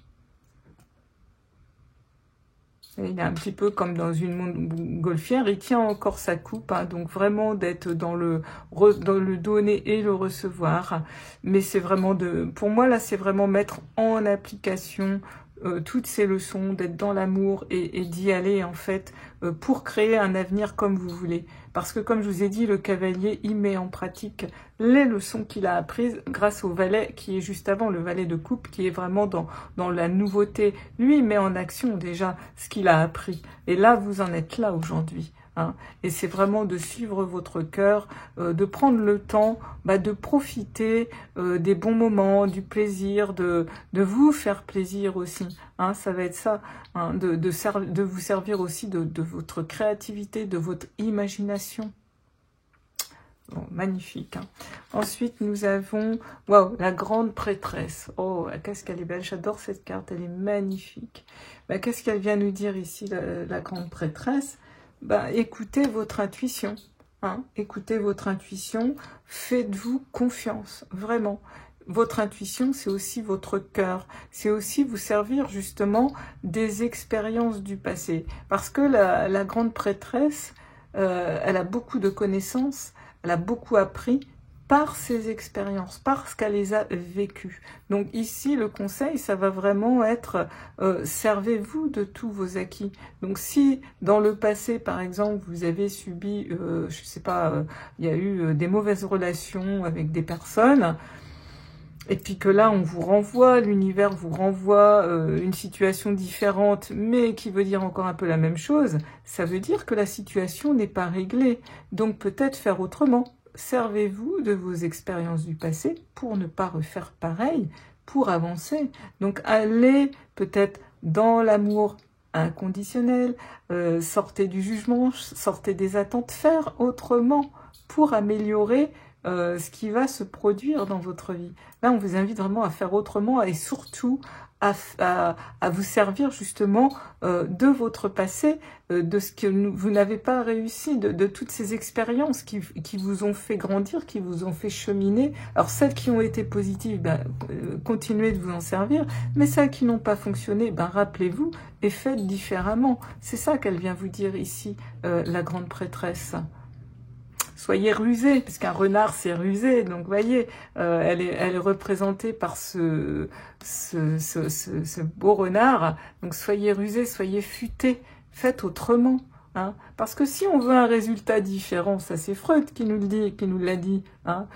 Et il est un petit peu comme dans une montgolfière, il tient encore sa coupe, hein, donc vraiment d'être dans le donner et le recevoir. Mais c'est vraiment pour moi là, c'est vraiment mettre en application toutes ces leçons, d'être dans l'amour et d'y aller en fait pour créer un avenir comme vous voulez. Parce que comme je vous ai dit, le cavalier, il met en pratique les leçons qu'il a apprises grâce au valet qui est juste avant, le valet de coupe, qui est vraiment dans la nouveauté. Lui, il met en action déjà ce qu'il a appris. Et là, vous en êtes là aujourd'hui. Hein. Et c'est vraiment de suivre votre cœur, de prendre le temps de profiter des bons moments, du plaisir, de vous faire plaisir aussi. Hein, ça va être ça, hein, de vous servir aussi de votre créativité, de votre imagination. Bon, magnifique. Hein. Ensuite, nous avons waouh, la grande prêtresse. Oh, qu'est-ce qu'elle est belle. J'adore cette carte, elle est magnifique. Qu'est-ce qu'elle vient nous dire ici, la grande prêtresse? Écoutez votre intuition. Hein. Écoutez votre intuition. Faites-vous confiance, vraiment. Votre intuition, c'est aussi votre cœur. C'est aussi vous servir justement des expériences du passé. Parce que la grande prêtresse, elle a beaucoup de connaissances, elle a beaucoup appris par ses expériences, parce qu'elle les a vécues. Donc ici, le conseil, ça va vraiment être servez-vous de tous vos acquis. Donc si dans le passé, par exemple, vous avez subi, je sais pas, il y a eu des mauvaises relations avec des personnes, et puis que là, on vous renvoie, l'univers vous renvoie une situation différente, mais qui veut dire encore un peu la même chose, ça veut dire que la situation n'est pas réglée. Donc peut-être faire autrement. Servez-vous de vos expériences du passé pour ne pas refaire pareil, pour avancer. Donc allez peut-être dans l'amour inconditionnel, sortez du jugement, sortez des attentes, faire autrement pour améliorer ce qui va se produire dans votre vie. Là, on vous invite vraiment à faire autrement et surtout à vous servir justement de votre passé, de ce que vous n'avez pas réussi, de toutes ces expériences qui vous ont fait grandir, qui vous ont fait cheminer. Alors celles qui ont été positives, continuez de vous en servir, mais celles qui n'ont pas fonctionné, rappelez-vous et faites différemment. C'est ça qu'elle vient vous dire ici, la grande prêtresse. Soyez rusés, parce qu'un renard c'est rusé, donc voyez, elle est représentée par ce beau renard, donc soyez rusés, soyez futés, faites autrement, hein, parce que si on veut un résultat différent, ça c'est Freud qui nous le dit, qui nous l'a dit, hein,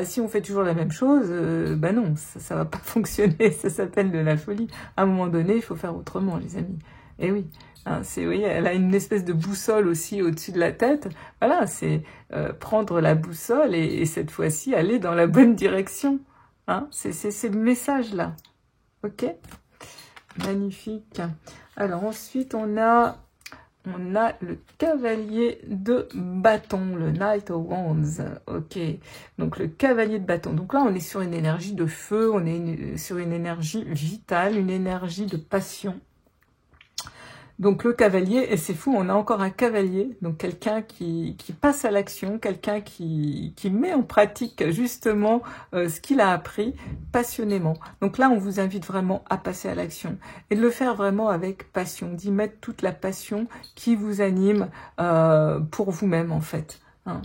si on fait toujours la même chose, non, ça va pas fonctionner, ça s'appelle de la folie, à un moment donné, il faut faire autrement les amis, et oui. Hein, vous voyez, elle a une espèce de boussole aussi au-dessus de la tête. Voilà, c'est prendre la boussole et cette fois-ci aller dans la bonne direction. Hein, c'est le message-là. Ok? Magnifique. Alors ensuite, on a on a le cavalier de bâton, le Knight of Wands. Ok, donc le cavalier de bâton. Donc là, on est sur une énergie de feu, on est sur une énergie vitale, une énergie de passion. Donc le cavalier, et c'est fou, on a encore un cavalier, donc quelqu'un qui passe à l'action, quelqu'un qui met en pratique justement ce qu'il a appris passionnément. Donc là, on vous invite vraiment à passer à l'action et de le faire vraiment avec passion, d'y mettre toute la passion qui vous anime pour vous-même en fait. Hein.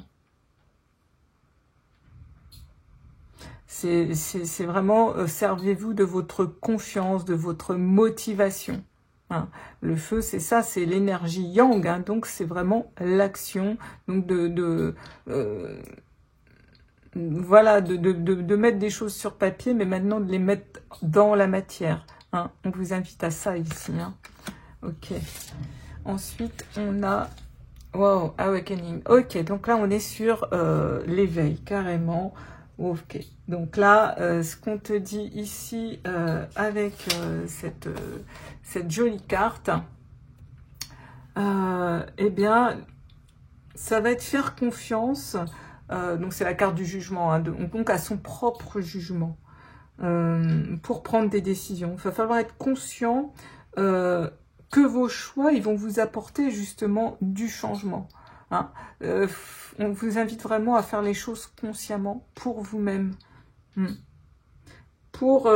C'est vraiment, servez-vous de votre confiance, de votre motivation. Hein. Le feu, c'est ça, c'est l'énergie yang, hein, donc c'est vraiment l'action, donc voilà, de mettre des choses sur papier, mais maintenant de les mettre dans la matière. Hein. On vous invite à ça ici. Hein. Ok. Ensuite, on a wow, Awakening. Ok, donc là, on est sur l'éveil, carrément. Ok, donc là, ce qu'on te dit ici avec cette jolie carte, eh bien, ça va être faire confiance. Donc c'est la carte du jugement, hein, donc à son propre jugement pour prendre des décisions. Il va falloir être conscient que vos choix, ils vont vous apporter justement du changement. Hein. On vous invite vraiment à faire les choses consciemment pour vous-même. Pour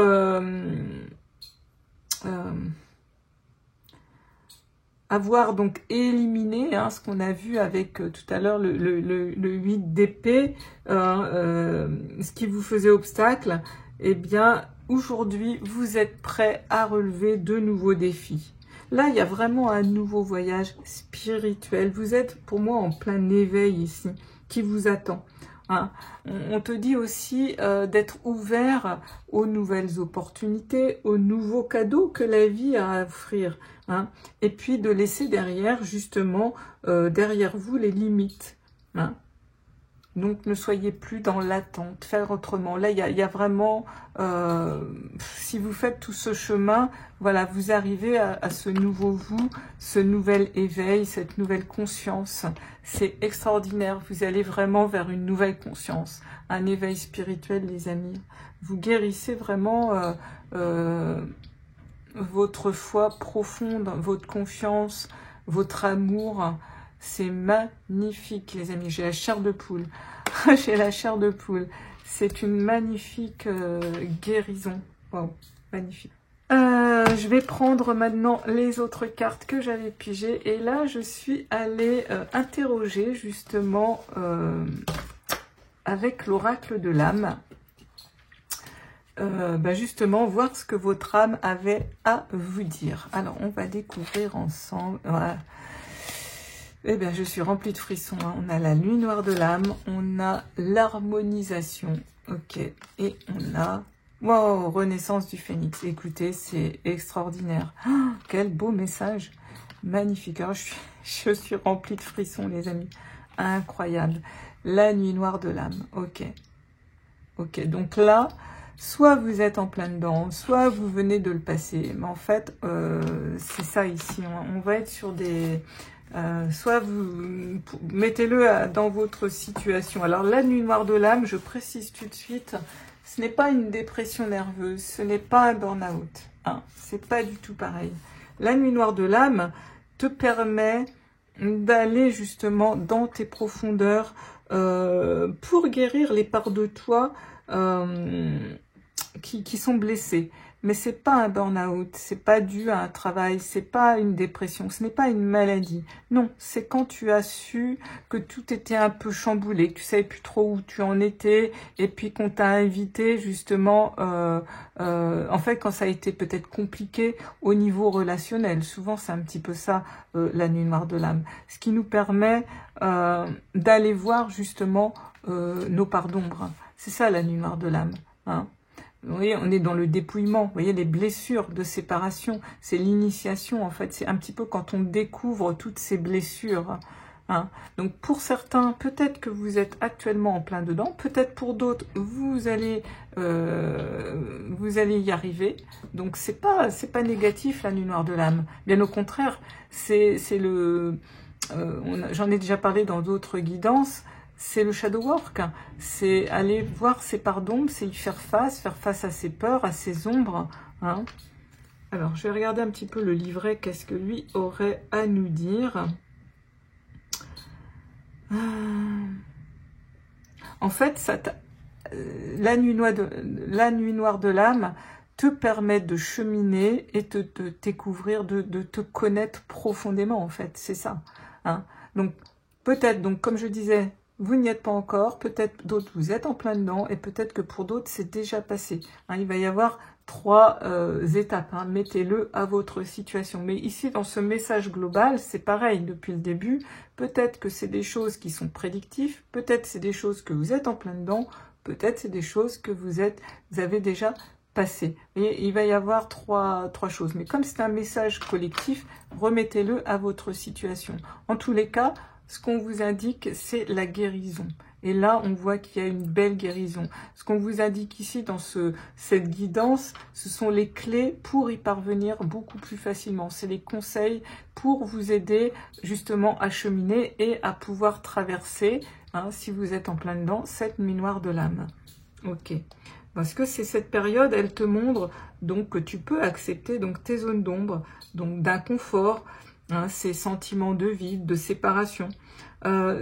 avoir donc éliminé ce qu'on a vu avec tout à l'heure le 8 d'épée, ce qui vous faisait obstacle, eh bien aujourd'hui vous êtes prêt à relever de nouveaux défis. Là, il y a vraiment un nouveau voyage spirituel. Vous êtes, pour moi, en plein éveil ici, qui vous attend. Hein. On te dit aussi d'être ouvert aux nouvelles opportunités, aux nouveaux cadeaux que la vie a à offrir. Hein. Et puis de laisser derrière, justement, derrière vous, les limites. Hein. Donc, ne soyez plus dans l'attente, faire autrement. Là, il y a vraiment, si vous faites tout ce chemin, voilà, vous arrivez à ce nouveau vous, ce nouvel éveil, cette nouvelle conscience. C'est extraordinaire. Vous allez vraiment vers une nouvelle conscience, un éveil spirituel, les amis. Vous guérissez vraiment votre foi profonde, votre confiance, votre amour. C'est magnifique, les amis. J'ai la chair de poule. J'ai la chair de poule. C'est une magnifique guérison. Wow, magnifique. Je vais prendre maintenant les autres cartes que j'avais pigées. Et là, je suis allée interroger justement avec l'oracle de l'âme. Justement, voir ce que votre âme avait à vous dire. Alors, on va découvrir ensemble. Voilà. Eh bien, je suis remplie de frissons. Hein. On a la nuit noire de l'âme, on a l'harmonisation, ok, et on a, wow, renaissance du phénix. Écoutez, c'est extraordinaire. Oh, quel beau message, magnifique. Alors, je suis remplie de frissons, les amis, incroyable. La nuit noire de l'âme, ok, ok. Donc là, soit vous êtes en plein dedans, soit vous venez de le passer. Mais en fait, c'est ça ici. On va être sur des soit vous mettez-le dans votre situation. Alors la nuit noire de l'âme, je précise tout de suite, ce n'est pas une dépression nerveuse, ce n'est pas un burn-out, hein, c'est pas du tout pareil. La nuit noire de l'âme te permet d'aller justement dans tes profondeurs pour guérir les parts de toi qui sont blessées. Mais c'est pas un burn-out, c'est pas dû à un travail, c'est pas une dépression, ce n'est pas une maladie. Non, c'est quand tu as su que tout était un peu chamboulé, que tu savais plus trop où tu en étais, et puis qu'on t'a invité justement, en fait, quand ça a été peut-être compliqué au niveau relationnel. Souvent, c'est un petit peu ça, la nuit noire de l'âme. Ce qui nous permet d'aller voir justement nos parts d'ombre. C'est ça la nuit noire de l'âme, hein. Vous voyez, on est dans le dépouillement, vous voyez, les blessures de séparation, c'est l'initiation en fait, c'est un petit peu quand on découvre toutes ces blessures, Hein. Donc pour certains, peut-être que vous êtes actuellement en plein dedans, peut-être pour d'autres, vous allez y arriver. Donc c'est pas négatif la nuit noire de l'âme. Bien au contraire, c'est le j'en ai déjà parlé dans d'autres guidances. C'est le shadow work, c'est aller voir ses parts d'ombre, c'est y faire face à ses peurs, à ses ombres. Hein. Alors, je vais regarder un petit peu le livret, qu'est-ce que lui aurait à nous dire. En fait, la nuit noire de l'âme te permet de cheminer et de te découvrir, de te connaître profondément, en fait, c'est ça. Hein. Donc, peut-être, donc comme je disais, vous n'y êtes pas encore, peut-être d'autres vous êtes en plein dedans, et peut-être que pour d'autres c'est déjà passé. Hein, il va y avoir 3 étapes, hein, mettez-le à votre situation. Mais ici, dans ce message global, c'est pareil depuis le début. Peut-être que c'est des choses qui sont prédictives, peut-être c'est des choses que vous êtes en plein dedans, peut-être c'est des choses que vous avez déjà passées. Et il va y avoir trois choses. Mais comme c'est un message collectif, remettez-le à votre situation. En tous les cas, ce qu'on vous indique, c'est la guérison. Et là, on voit qu'il y a une belle guérison. Ce qu'on vous indique ici dans cette guidance, ce sont les clés pour y parvenir beaucoup plus facilement. C'est les conseils pour vous aider justement à cheminer et à pouvoir traverser, hein, si vous êtes en plein dedans, cette nuit noire de l'âme. Ok. Parce que c'est cette période, elle te montre donc que tu peux accepter donc tes zones d'ombre, donc d'inconfort, hein, ces sentiments de vide, de séparation.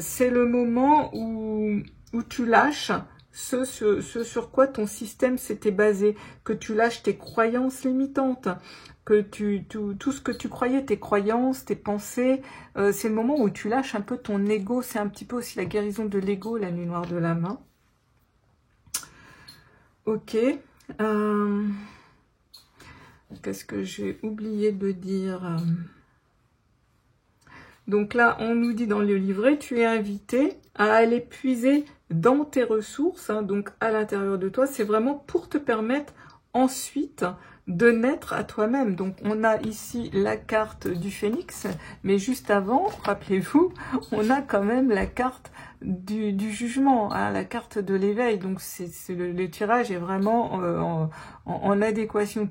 C'est le moment où tu lâches ce sur quoi ton système s'était basé, que tu lâches tes croyances limitantes, que tout ce que tu croyais, tes croyances, tes pensées, c'est le moment où tu lâches un peu ton ego. C'est un petit peu aussi la guérison de l'ego, la nuit noire de la main. Ok. Qu'est-ce que j'ai oublié de dire ? Donc là, on nous dit dans le livret, tu es invité à aller puiser dans tes ressources, hein, donc à l'intérieur de toi. C'est vraiment pour te permettre ensuite de naître à toi-même. Donc on a ici la carte du phénix, mais juste avant, rappelez-vous, on a quand même la carte du jugement, hein, la carte de l'éveil. Donc le tirage est vraiment en adéquation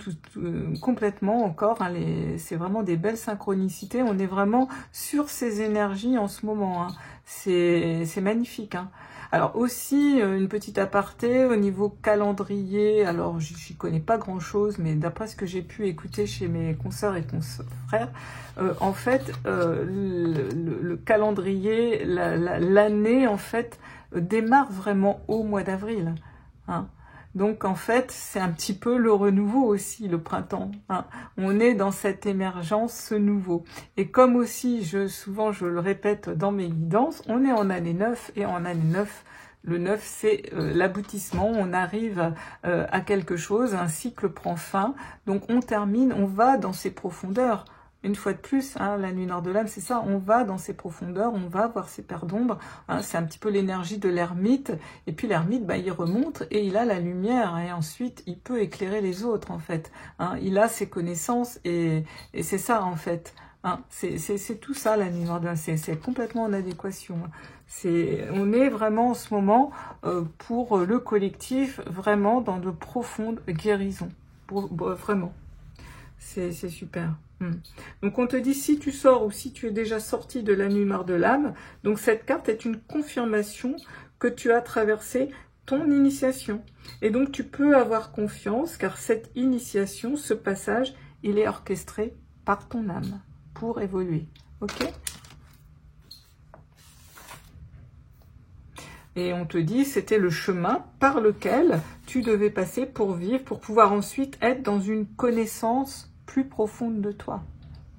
complètement encore. Hein, c'est vraiment des belles synchronicités. On est vraiment sur ces énergies en ce moment. Hein. C'est magnifique. Hein. Alors aussi, une petite aparté au niveau calendrier, alors j'y connais pas grand chose, mais d'après ce que j'ai pu écouter chez mes consoeurs et confrères, en fait, le calendrier, l'année en fait, démarre vraiment au mois d'avril. Hein. Donc en fait, c'est un petit peu le renouveau aussi, le printemps. Hein. On est dans cette émergence, ce nouveau. Et comme aussi, souvent je le répète dans mes guidances, on est en année 9 et en année 9, le 9 c'est l'aboutissement, on arrive à quelque chose, un cycle prend fin, donc on termine, on va dans ses profondeurs. Une fois de plus, hein, la nuit noire de l'âme, c'est ça, on va dans ses profondeurs, on va voir ses paires d'ombre, hein, c'est un petit peu l'énergie de l'ermite, et puis l'ermite, bah, il remonte et il a la lumière, et ensuite il peut éclairer les autres en fait, hein, il a ses connaissances, et c'est ça en fait, hein, c'est tout ça la nuit noire de l'âme, c'est complètement en adéquation, on est vraiment en ce moment, pour le collectif, vraiment dans de profondes guérisons, vraiment, c'est super. Donc on te dit si tu sors ou si tu es déjà sorti de la nuit noire de l'âme, donc cette carte est une confirmation que tu as traversé ton initiation. Et donc tu peux avoir confiance car cette initiation, ce passage, il est orchestré par ton âme pour évoluer. Ok ? Et on te dit c'était le chemin par lequel tu devais passer pour vivre, pour pouvoir ensuite être dans une connaissance plus profonde de toi,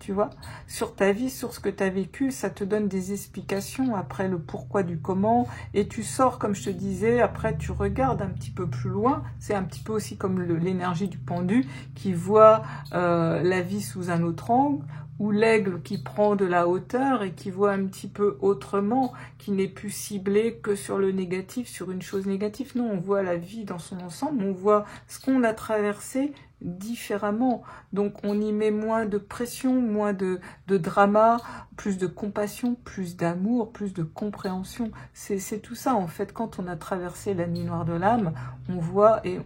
tu vois, sur ta vie, sur ce que tu as vécu, ça te donne des explications après le pourquoi du comment, et tu sors, comme je te disais, après tu regardes un petit peu plus loin, c'est un petit peu aussi comme l'énergie du pendu qui voit la vie sous un autre angle, ou l'aigle qui prend de la hauteur et qui voit un petit peu autrement, qui n'est plus ciblé que sur le négatif, sur une chose négative. Non, on voit la vie dans son ensemble, on voit ce qu'on a traversé différemment. Donc on y met moins de pression, moins de drama, plus de compassion, plus d'amour, plus de compréhension. C'est tout ça en fait. Quand on a traversé la nuit noire de l'âme, on voit et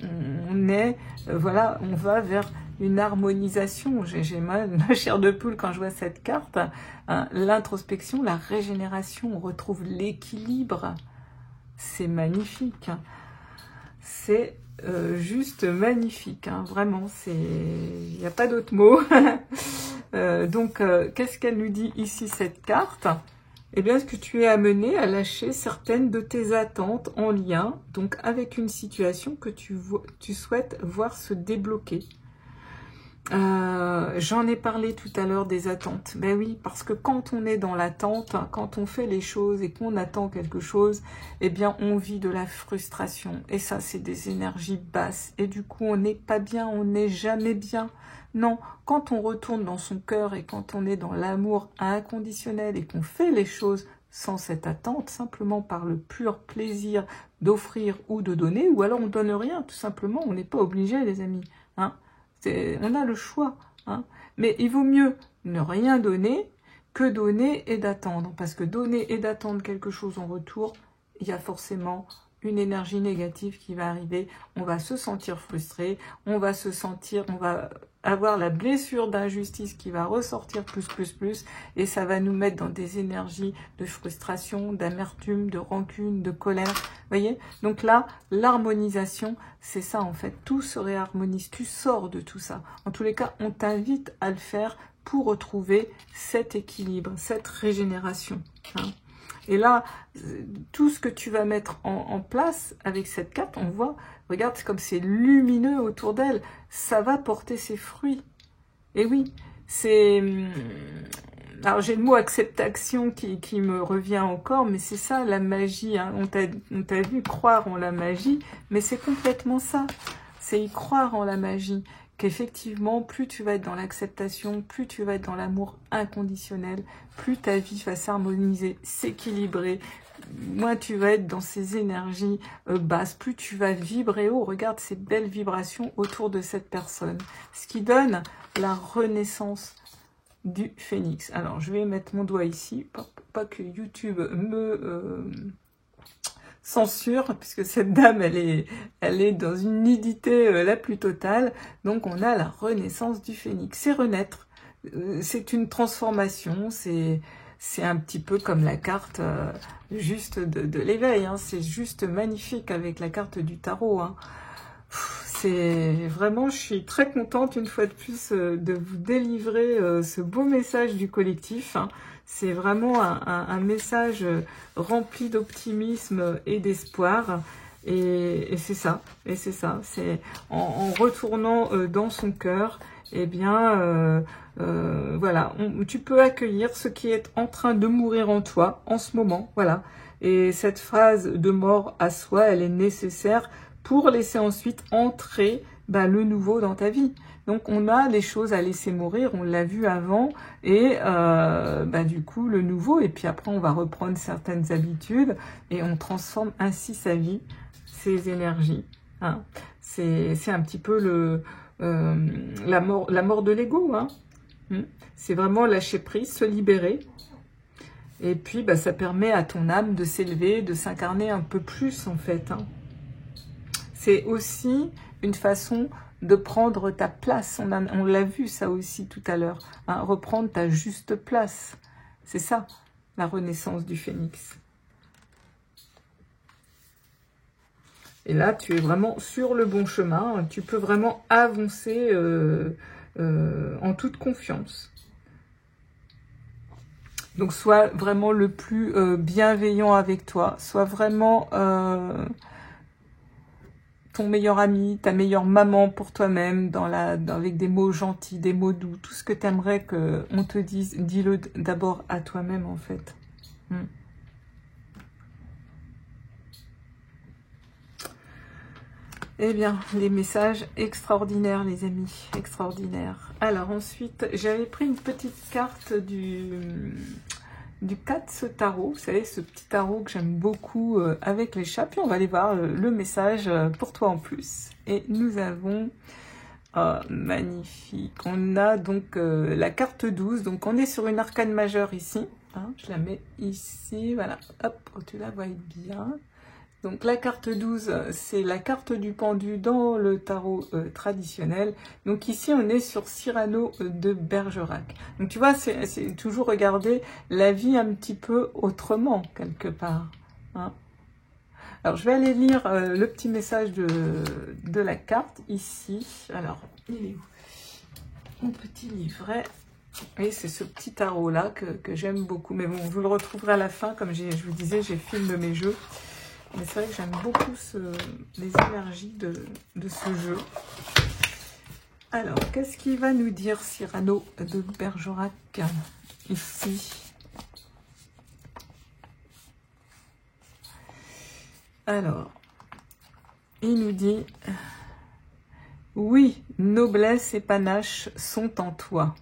on est, voilà, on va vers une harmonisation. J'ai mal ma chair de poule quand je vois cette carte. Hein. L'introspection, la régénération, on retrouve l'équilibre. C'est magnifique. C'est juste magnifique. Hein. Vraiment, il n'y a pas d'autre mot. Donc, qu'est-ce qu'elle nous dit ici, cette carte? Eh bien, est-ce que tu es amené à lâcher certaines de tes attentes en lien donc avec une situation que tu souhaites voir se débloquer? J'en ai parlé tout à l'heure des attentes. Ben oui, parce que quand on est dans l'attente, quand on fait les choses et qu'on attend quelque chose, eh bien on vit de la frustration. Et ça, c'est des énergies basses. Et du coup, on n'est pas bien, on n'est jamais bien. Non, quand on retourne dans son cœur et quand on est dans l'amour inconditionnel et qu'on fait les choses sans cette attente, simplement par le pur plaisir d'offrir ou de donner, ou alors on donne rien, tout simplement, on n'est pas obligé, les amis, hein. On a le choix, hein. Mais il vaut mieux ne rien donner que donner et d'attendre. Parce que donner et d'attendre quelque chose en retour, il y a forcément une énergie négative qui va arriver. On va se sentir frustré, on va avoir la blessure d'injustice qui va ressortir plus, et ça va nous mettre dans des énergies de frustration, d'amertume, de rancune, de colère. Vous voyez? Donc là, l'harmonisation, c'est ça en fait. Tout se réharmonise, tu sors de tout ça. En tous les cas, on t'invite à le faire pour retrouver cet équilibre, cette régénération. Hein. Et là, tout ce que tu vas mettre en place avec cette carte, on voit, regarde, c'est comme c'est lumineux autour d'elle, ça va porter ses fruits. Et oui, c'est... Alors j'ai le mot acceptation qui me revient encore, mais c'est ça la magie. Hein. On t'a vu croire en la magie, mais c'est complètement ça. C'est y croire en la magie. Qu'effectivement, plus tu vas être dans l'acceptation, plus tu vas être dans l'amour inconditionnel, plus ta vie va s'harmoniser, s'équilibrer, moins tu vas être dans ces énergies basses, plus tu vas vibrer haut. Regarde ces belles vibrations autour de cette personne. Ce qui donne la renaissance du phénix. Alors, je vais mettre mon doigt ici, pas que YouTube me... censure, puisque cette dame, elle est dans une nudité la plus totale. Donc, on a la renaissance du phénix. C'est renaître. C'est une transformation. C'est un petit peu comme la carte juste de l'éveil. Hein. C'est juste magnifique avec la carte du tarot. Hein. C'est vraiment, je suis très contente une fois de plus de vous délivrer ce beau message du collectif. Hein. C'est vraiment un message rempli d'optimisme et d'espoir. Et c'est ça. Et c'est ça. C'est en retournant dans son cœur, eh bien, voilà, tu peux accueillir ce qui est en train de mourir en toi en ce moment. Voilà. Et cette phase de mort à soi, elle est nécessaire pour laisser ensuite entrer le nouveau dans ta vie. Donc on a des choses à laisser mourir, on l'a vu avant, et du coup le nouveau, et puis après on va reprendre certaines habitudes, et on transforme ainsi sa vie, ses énergies. Hein. C'est un petit peu la mort de l'ego. Hein. C'est vraiment lâcher prise, se libérer. Et puis ça permet à ton âme de s'élever, de s'incarner un peu plus en fait. Hein. C'est aussi une façon de prendre ta place. On l'a vu ça aussi tout à l'heure. Hein, reprendre ta juste place. C'est ça, la renaissance du phénix. Et là, tu es vraiment sur le bon chemin. Tu peux vraiment avancer en toute confiance. Donc, sois vraiment le plus bienveillant avec toi. Sois vraiment... ton meilleur ami, ta meilleure maman pour toi-même, avec des mots gentils, des mots doux, tout ce que tu aimerais qu'on te dise, dis-le d'abord à toi-même en fait. Eh bien, les messages extraordinaires, les amis, extraordinaires. Alors ensuite, j'avais pris une petite carte du Katz Tarot, vous savez, ce petit tarot que j'aime beaucoup avec les chats. Puis on va aller voir le message pour toi en plus. Et nous avons Ah, magnifique. On a donc la carte 12. Donc, on est sur une arcane majeure ici. Hein, je la mets ici. Voilà. Hop, tu la vois bien. Donc, la carte 12, c'est la carte du pendu dans le tarot traditionnel. Donc, ici, on est sur Cyrano de Bergerac. Donc, tu vois, c'est toujours regarder la vie un petit peu autrement, quelque part. Hein. Alors, je vais aller lire le petit message de la carte, ici. Alors, il est où? Mon petit livret. Et c'est ce petit tarot-là que j'aime beaucoup. Mais bon, vous le retrouverez à la fin. Comme je vous disais, j'ai filmé mes jeux. Mais c'est vrai que j'aime beaucoup les énergies de ce jeu. Alors, qu'est-ce qu'il va nous dire Cyrano de Bergerac, ici? Alors, il nous dit, oui, noblesse et panache sont en toi.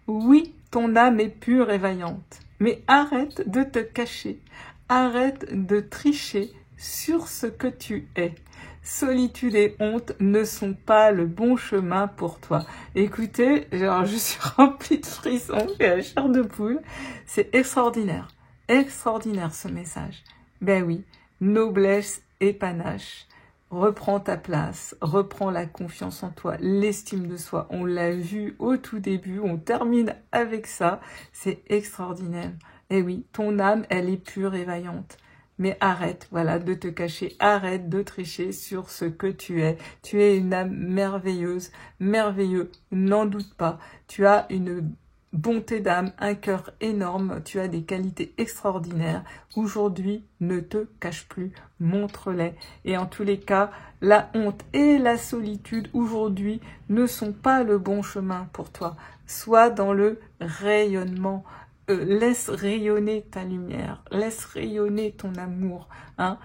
Oui, ton âme est pure et vaillante. Mais arrête de te cacher, arrête de tricher sur ce que tu es. Solitude et honte ne sont pas le bon chemin pour toi. Écoutez, genre, je suis remplie de frissons, j'ai la chair de poule. C'est extraordinaire, extraordinaire ce message. Ben oui, noblesse et panache. Reprends ta place, reprends la confiance en toi, l'estime de soi. On l'a vu au tout début, on termine avec ça. C'est extraordinaire. Et oui, ton âme, elle est pure et vaillante. Mais arrête, voilà, de te cacher, arrête de tricher sur ce que tu es. Tu es une âme merveilleuse, merveilleux, n'en doute pas. Tu as une bonté d'âme, un cœur énorme, tu as des qualités extraordinaires. Aujourd'hui, ne te cache plus, montre-les. Et en tous les cas, la honte et la solitude aujourd'hui ne sont pas le bon chemin pour toi. Sois dans le rayonnement. Laisse rayonner ta lumière, laisse rayonner ton amour. Hein.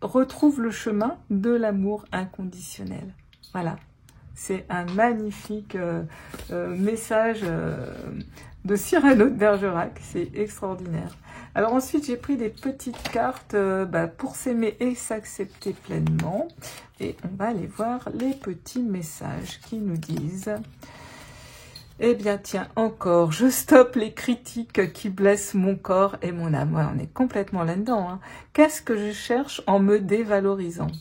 Retrouve le chemin de l'amour inconditionnel. Voilà. C'est un magnifique message de Cyrano de Bergerac. C'est extraordinaire. Alors ensuite, j'ai pris des petites cartes pour s'aimer et s'accepter pleinement. Et on va aller voir les petits messages qui nous disent... Eh bien, tiens, encore, je stoppe les critiques qui blessent mon corps et mon âme. Ouais, on est complètement là-dedans. Hein. Qu'est-ce que je cherche en me dévalorisant?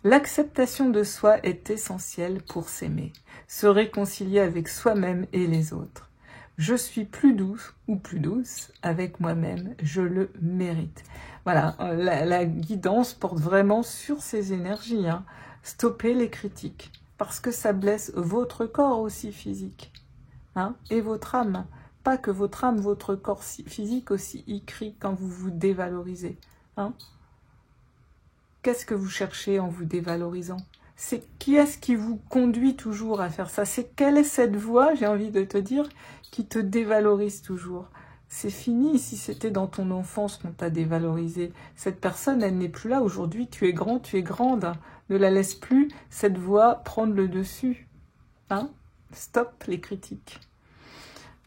L'acceptation de soi est essentielle pour s'aimer, se réconcilier avec soi-même et les autres. Je suis plus douce ou plus douce avec moi-même, je le mérite. Voilà, la guidance porte vraiment sur ces énergies. Hein. Stoppez les critiques, parce que ça blesse votre corps aussi physique. Hein, et votre âme, pas que votre âme, votre corps physique aussi y crie quand vous vous dévalorisez. Hein. Qu'est-ce que vous cherchez en vous dévalorisant? Qui est-ce qui vous conduit toujours à faire ça? Quelle est cette voix, j'ai envie de te dire, qui te dévalorise toujours? C'est fini si c'était dans ton enfance qu'on t'a dévalorisé. Cette personne, elle n'est plus là. Aujourd'hui, tu es grand, tu es grande. Ne la laisse plus, cette voix, prendre le dessus. Hein? Stop les critiques.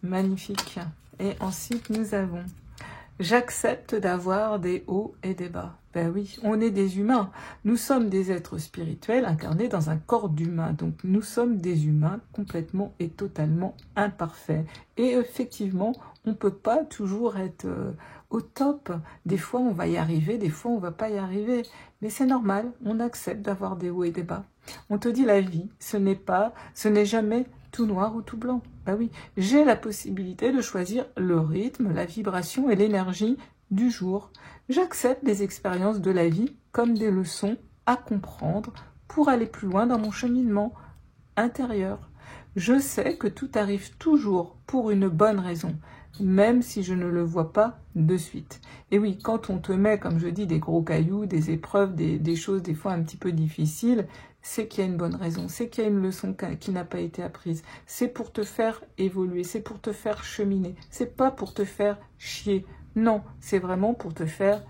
Magnifique. Et ensuite, nous avons « J'accepte d'avoir des hauts et des bas ». Ben oui, on est des humains. Nous sommes des êtres spirituels incarnés dans un corps d'humain. Donc, nous sommes des humains complètement et totalement imparfaits. Et effectivement, on ne peut pas toujours être au top. Des fois, on va y arriver, des fois, on ne va pas y arriver. Mais c'est normal, on accepte d'avoir des hauts et des bas. On te dit la vie, ce n'est jamais tout noir ou tout blanc. Ben oui, j'ai la possibilité de choisir le rythme, la vibration et l'énergie du jour. J'accepte les expériences de la vie comme des leçons à comprendre pour aller plus loin dans mon cheminement intérieur. Je sais que tout arrive toujours pour une bonne raison, même si je ne le vois pas de suite. Et oui, quand on te met, comme je dis, des gros cailloux, des épreuves, des choses des fois un petit peu difficiles, c'est qu'il y a une bonne raison, c'est qu'il y a une leçon qui n'a pas été apprise. C'est pour te faire évoluer, c'est pour te faire cheminer, c'est pas pour te faire chier. Non, c'est vraiment pour te faire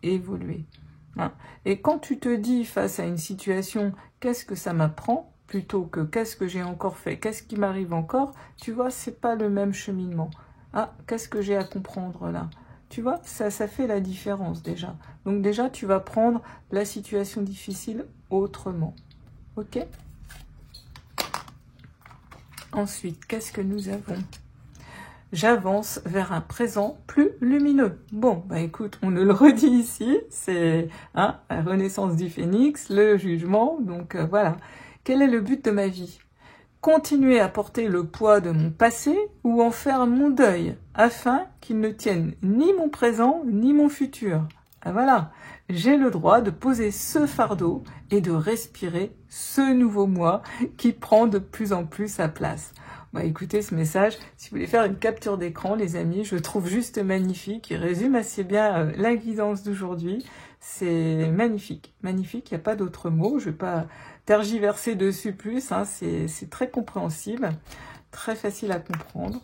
évoluer. Hein. Et quand tu te dis face à une situation, qu'est-ce que ça m'apprend, plutôt que qu'est-ce que j'ai encore fait, qu'est-ce qui m'arrive encore, tu vois, c'est pas le même cheminement. Ah, qu'est-ce que j'ai à comprendre là? Tu vois, ça fait la différence déjà. Donc déjà, tu vas prendre la situation difficile autrement. Ok? Ensuite, qu'est-ce que nous avons? J'avance vers un présent plus lumineux. Bon, bah écoute, on ne le redit ici, c'est la renaissance du phénix, le jugement, donc voilà. Quel est le but de ma vie? Continuer à porter le poids de mon passé ou en faire mon deuil, afin qu'il ne tienne ni mon présent ni mon futur. Ah, voilà, j'ai le droit de poser ce fardeau et de respirer ce nouveau moi qui prend de plus en plus sa place. Bah, écoutez ce message, si vous voulez faire une capture d'écran, les amis, je le trouve juste magnifique. Il résume assez bien la guidance d'aujourd'hui. C'est magnifique, magnifique, il n'y a pas d'autre mot. Je ne vais pas tergiverser dessus plus, hein, c'est très compréhensible, très facile à comprendre.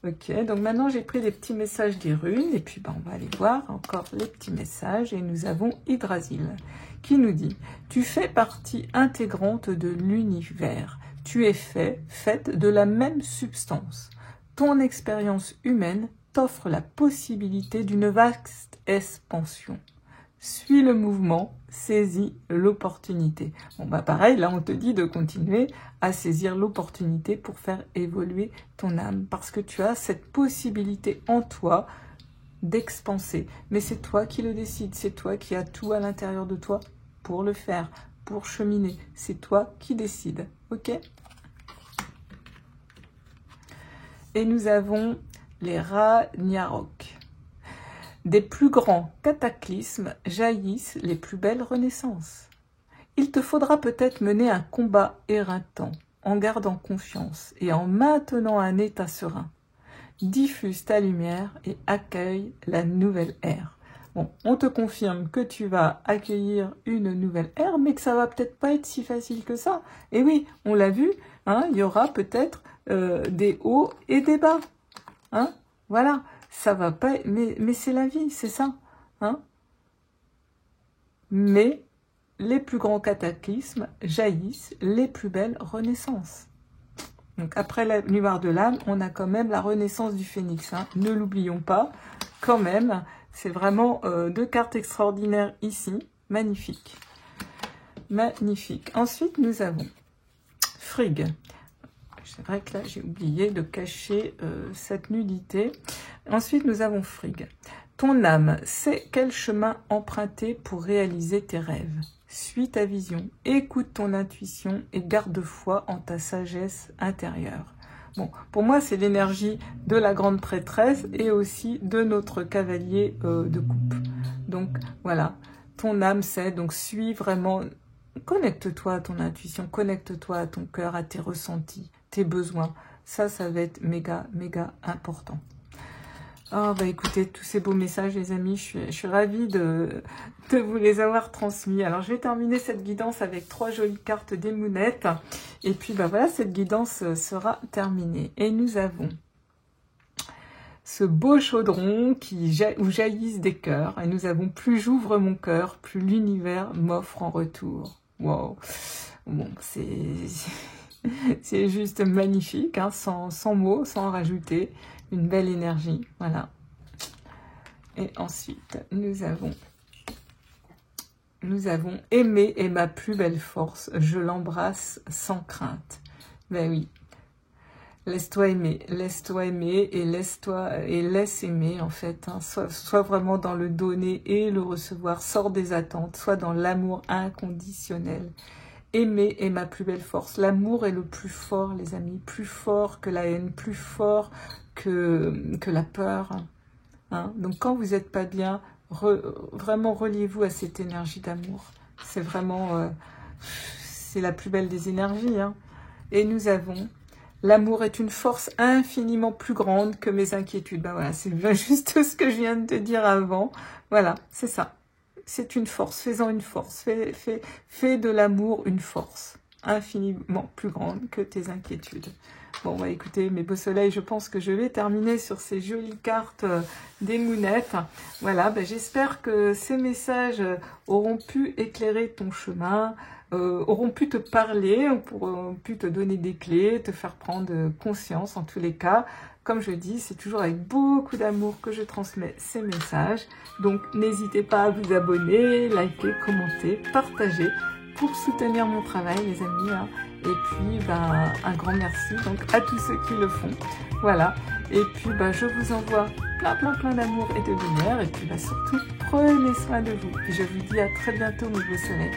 Ok, donc maintenant j'ai pris les petits messages des runes, et puis on va aller voir encore les petits messages, et nous avons Yggdrasil, qui nous dit « Tu fais partie intégrante de l'univers. Tu es faite de la même substance. Ton expérience humaine t'offre la possibilité d'une vaste expansion. Suis le mouvement, saisis l'opportunité. » Bon, bah pareil, là on te dit de continuer à saisir l'opportunité pour faire évoluer ton âme, parce que tu as cette possibilité en toi d'expanser. Mais c'est toi qui le décides, c'est toi qui as tout à l'intérieur de toi pour le faire, pour cheminer. C'est toi qui décides, ok? Et nous avons les Ragnarok. Des plus grands cataclysmes jaillissent les plus belles renaissances. Il te faudra peut-être mener un combat éreintant, en gardant confiance et en maintenant un état serein. Diffuse ta lumière et accueille la nouvelle ère. Bon, on te confirme que tu vas accueillir une nouvelle ère, mais que ça va peut-être pas être si facile que ça. Et oui, on l'a vu, hein, il y aura peut-être des hauts et des bas. Hein, voilà, ça va pas, mais c'est la vie, c'est ça. Hein. Mais les plus grands cataclysmes jaillissent les plus belles renaissances. Donc après la lumière de l'âme, on a quand même la renaissance du phénix. Hein. Ne l'oublions pas, quand même. C'est vraiment deux cartes extraordinaires ici. Magnifique. Magnifique. Ensuite, nous avons Frigg. C'est vrai que là, j'ai oublié de cacher cette nudité. Ensuite, nous avons Frigg. Ton âme sait quel chemin emprunter pour réaliser tes rêves. Suis ta vision, écoute ton intuition et garde foi en ta sagesse intérieure. Bon, pour moi, c'est l'énergie de la grande prêtresse et aussi de notre cavalier de coupe. Donc, voilà, ton âme sait, donc suis vraiment, connecte-toi à ton intuition, connecte-toi à ton cœur, à tes ressentis, tes besoins. Ça va être méga, méga important. Oh, bah écoutez, tous ces beaux messages, les amis, je suis ravie de vous les avoir transmis. Alors, je vais terminer cette guidance avec 3 jolies cartes des mounettes. Et puis, bah voilà, cette guidance sera terminée. Et nous avons ce beau chaudron où jaillissent des cœurs. Et nous avons « Plus j'ouvre mon cœur, plus l'univers m'offre en retour ». Wow. Bon, c'est juste magnifique, hein, sans mots, sans en rajouter. Une belle énergie, voilà. Et ensuite, nous avons aimé est ma plus belle force, je l'embrasse sans crainte. Ben oui, laisse-toi aimer et laisse aimer en fait. Hein. Sois vraiment dans le donner et le recevoir, sors des attentes, sois dans l'amour inconditionnel. Aimer est ma plus belle force. L'amour est le plus fort, les amis, plus fort que la haine, plus fort que la peur. Hein. Donc quand vous n'êtes pas bien, vraiment reliez-vous à cette énergie d'amour. C'est vraiment, c'est la plus belle des énergies. Hein. Et nous avons, l'amour est une force infiniment plus grande que mes inquiétudes. Ben voilà, c'est juste ce que je viens de te dire avant. Voilà, c'est ça. C'est une force, fais-en une force. Fais de l'amour une force infiniment plus grande que tes inquiétudes. Bon, bah écoutez, mes beaux soleils, je pense que je vais terminer sur ces jolies cartes des mounettes. Voilà, bah, j'espère que ces messages auront pu éclairer ton chemin, auront pu te parler, auront pu te donner des clés, te faire prendre conscience en tous les cas. Comme je dis, c'est toujours avec beaucoup d'amour que je transmets ces messages. Donc, n'hésitez pas à vous abonner, liker, commenter, partager pour soutenir mon travail, les amis. Hein. Et puis, ben, un grand merci donc à tous ceux qui le font. Voilà. Et puis, ben, je vous envoie plein d'amour et de lumière. Et puis, ben, surtout, prenez soin de vous. Et je vous dis à très bientôt, mes beaux soleils.